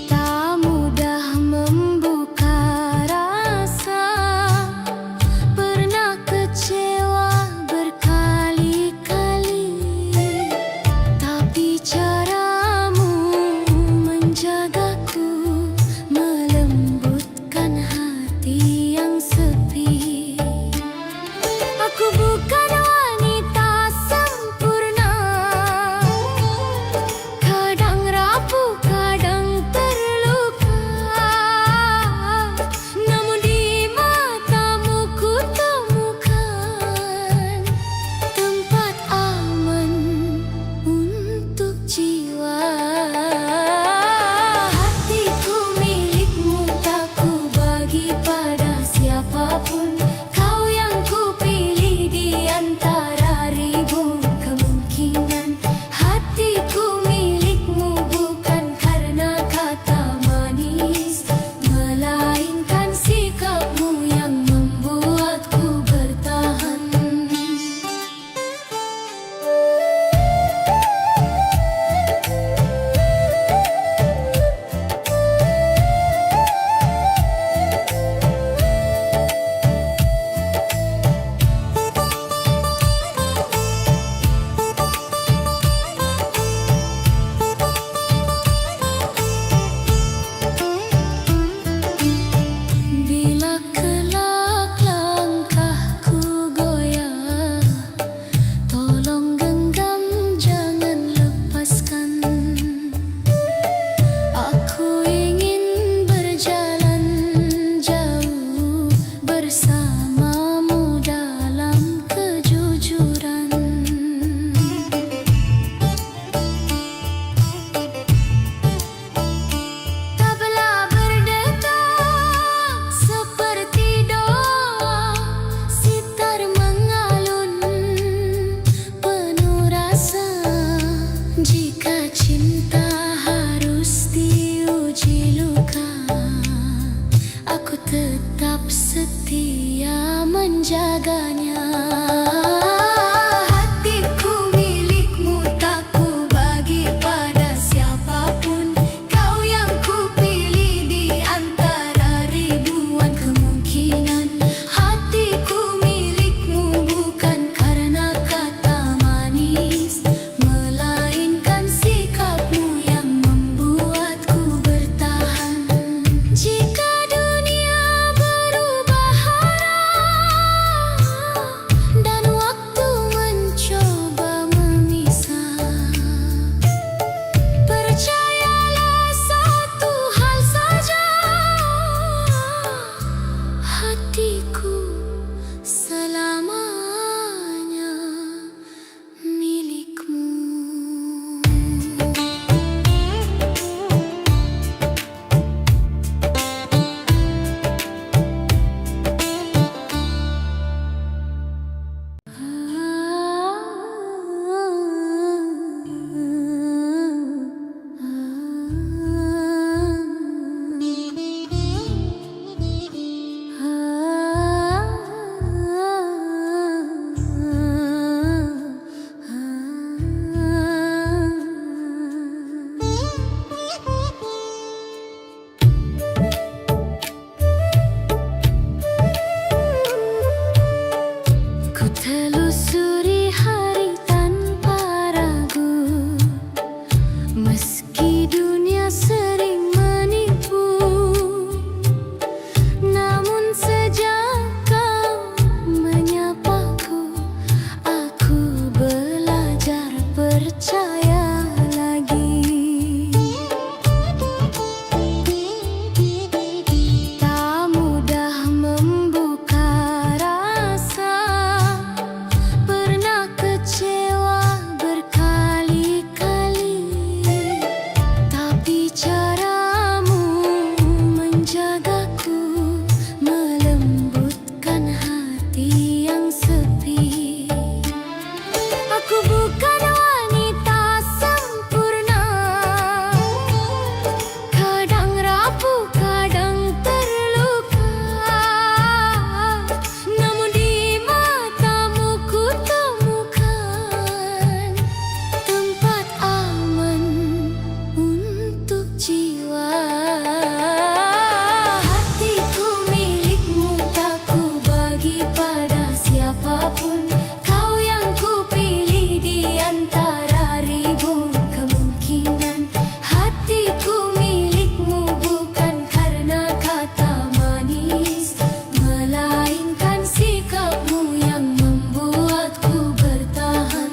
Tak mudah membuka rasa, pernah kecewa berkali-kali, tapi caramu menjagaku, melembutkan hati yang sepi. Aku bukan wanita sempurna, kadang rapuh, kadang terluka. Namun di matamu ku temukan tempat aman untuk jiwa. Hatiku milikmu, tak ku bagi pada siapapun. Kau yang ku pilih di antara ribu kemungkinan. Hatiku milikmu bukan karena kata manis, melainkan sikapmu yang membuatku bertahan. Bila kelak langkahku goyah, tolong genggam, jangan lepaskan. Aku ingin berjalan jauh bersamamu. tetap setia menjaganya. Hatiku milikmu, tak ku bagi pada siapapun. Kau yang ku pilih di antara ribuan kemungkinan. Hatiku milikmu bukan karena kata manis, melainkan sikapmu yang membuatku bertahan. Jika dunia berubah arah dan waktu mencoba memisah, percayalah satu hal saja, hatiku selamanya milikmu. Ku telusuri hari tanpa ragu, meski dunia sering menipu. Namun sejak kau menyapaku, aku belajar percaya lagi. Tak mudah membuka rasa, pernah kecewa berkali-kali, tapi caramu menjagaku, melembutkan hati yang sepi. Aku bukan wanita sempurna, kadang rapuh, kadang terluka. Namun di matamu ku temukan tempat aman untuk jiwa. Hatiku milikmu, tak ku bagi pada siapapun. Kau yang ku pilih di antara ribuan kemungkinan. Hatiku milikmu bukan karena kata manis, melainkan sikapmu yang membuatku bertahan.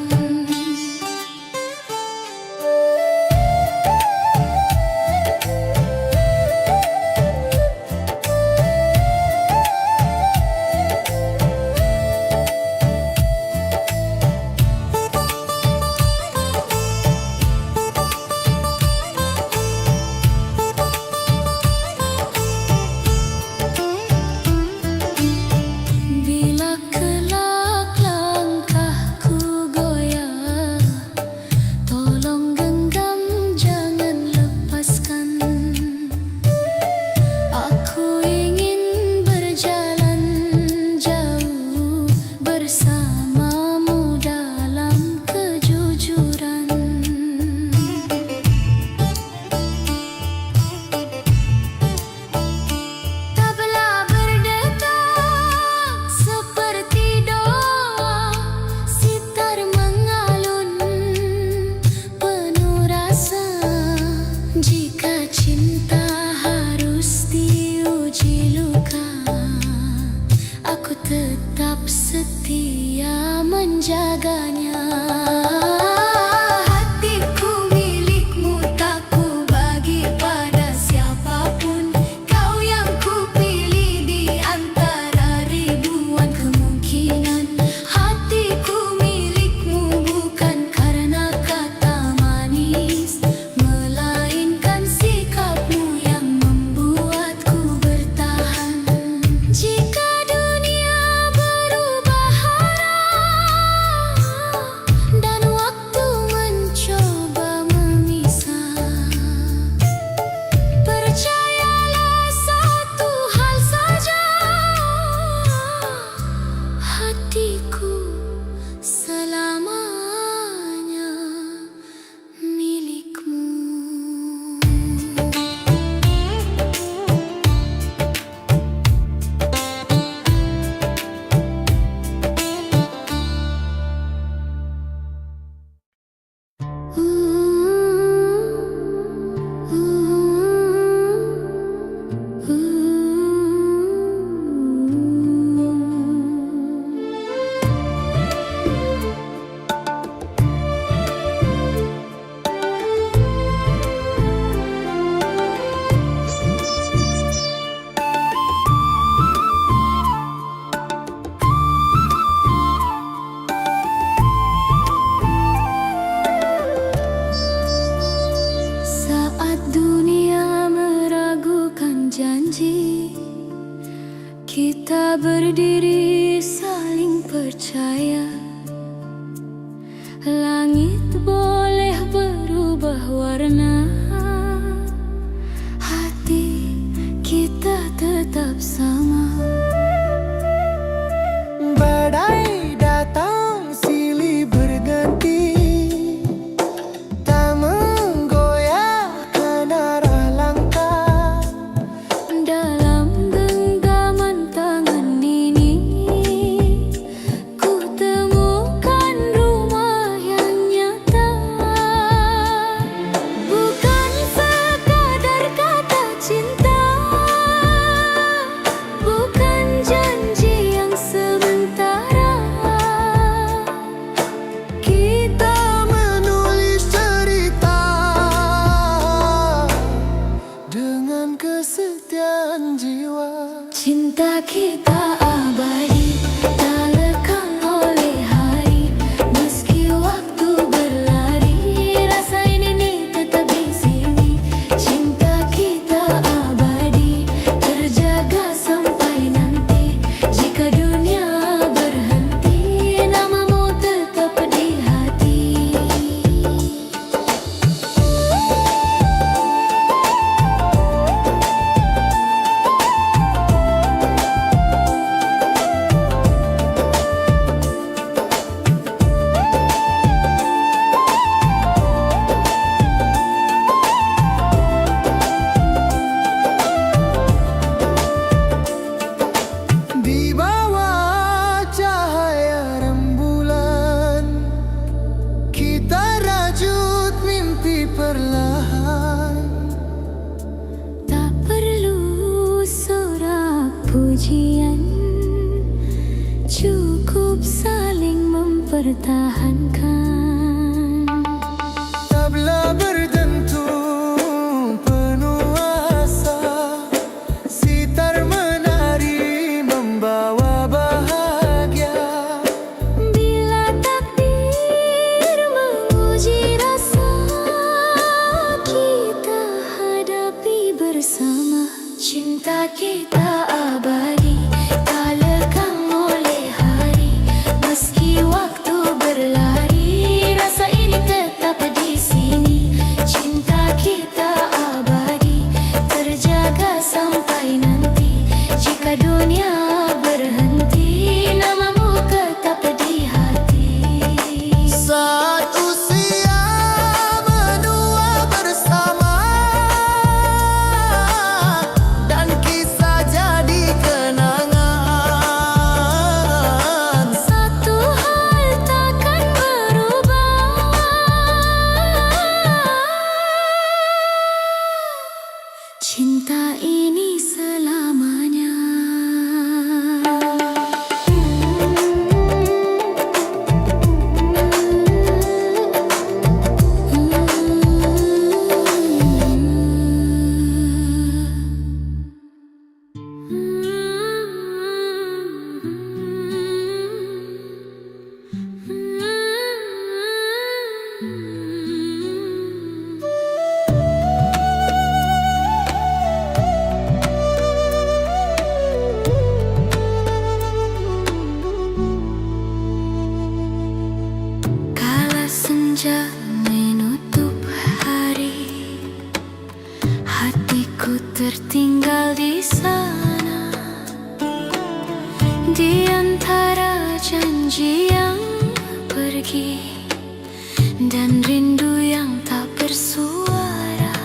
Bila kelak langkahku goyah, tolong genggam, jangan lepaskan. Aku ingin berjalan jauh bersamamu dalam kejujuran. Tabla berdetak seperti doa, sitar mengalun penuh rasa. Jika cinta harus diuji luka, aku tetap setia menjaganya. Hatiku milikmu, tak ku bagi pada siapapun. Kau yang ku pilih di antara ribuan kemungkinan. Hatiku milikmu bukan karena kata manis, melainkan sikapmu yang membuatku bertahan. Jika dunia berubah arah Kita berdiri saling percaya. Langit boleh berubah warna, hati kita tetap sama. Badai datang silih berganti, tak menggoyahkan arah langkah. Dalam genggaman tangan ini, ku temukan rumah yang nyata. Bukan sekadar kata cinta, bukan janji yang sementara. Kita menulis cerita dengan kesetiaan jiwa. Cinta kita abadi, tak lekang oleh hari. Meski waktu berlari, rasa ini tetap di sini. Cinta kita abadi, terjaga sampai nanti. Jika dunia berhenti, namamu tetap di hati. Di bawah cahaya rembulan, kita rajut mimpi perlahan. Tak perlu sorak pujian, cukup saling mempertahankan. Tabla berdentum penuh asa, sitar menari membawa bahagia. Bila takdir menguji rasa, kita hadapi bersama. Cinta kita abadi, tak lekang oleh hari. Meski waktu berlari, rasa ini tetap di sini. Cinta kita abadi, terjaga sampai nanti. Jika dunia berhenti, namamu tetap di hati. Saat usia menua bersama, dan kisah jadi kenangan. Satu hal takkan berubah, cinta ini selamanya. Kala senja menutup hari, hatiku tertinggal di sana. Di antara janji yang pergi dan rindu yang tak bersuara,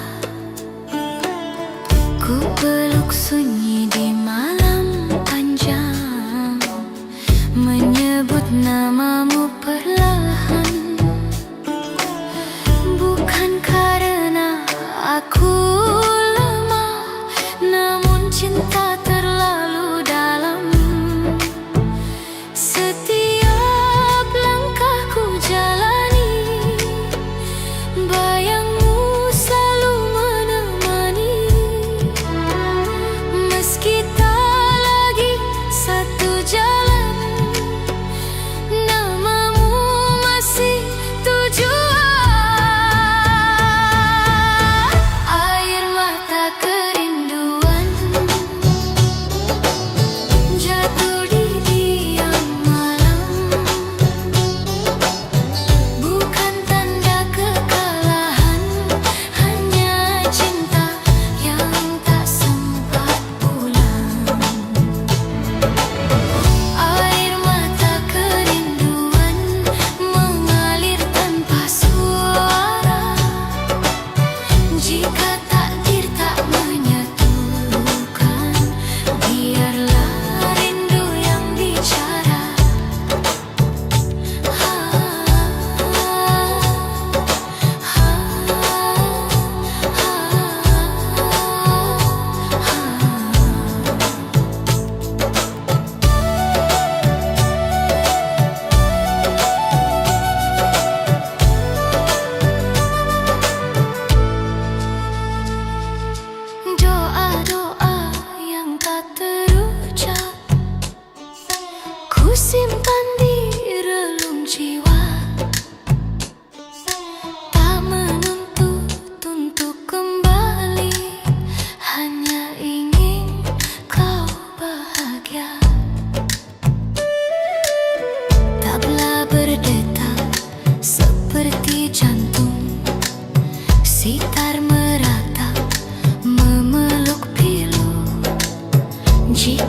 ku peluk sunyi di malam panjang, menyebut namamu perlahan. Bukan karena aku lemah, namun cinta terlalu dalam. Setiap langkahku jalani, bayangmu selalu menemani.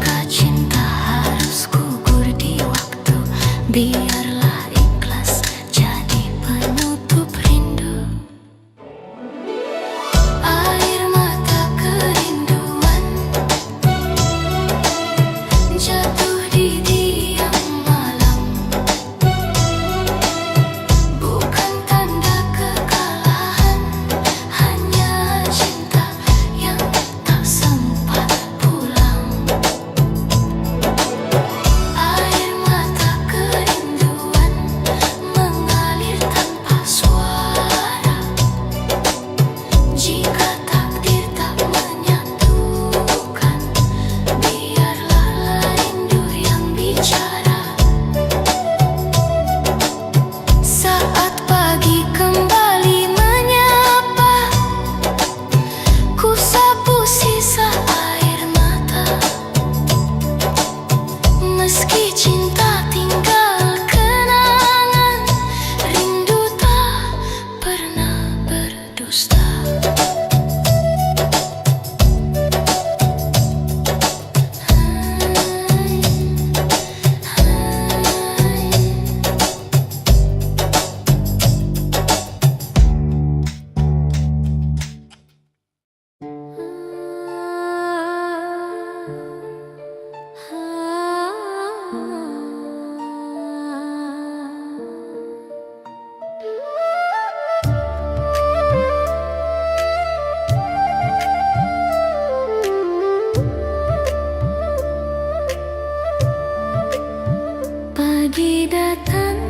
Jika cinta harus gugur di waktu, biarlah ikhlas jadi penutup rindu. Air mata kerinduan jatuh di diam malam, bukan tanda kekalahan, hanya cinta yang tak sempat pulang. Air mata kerinduan mengalir tanpa suara. Jika takdir tak menyatukan, biarlah rindu yang bicara. Saat pagi kembali menyapa, ku sapu sisa air mata. Meski cinta tinggal kenangan, rindu tak pernah berdusta. Pagi datang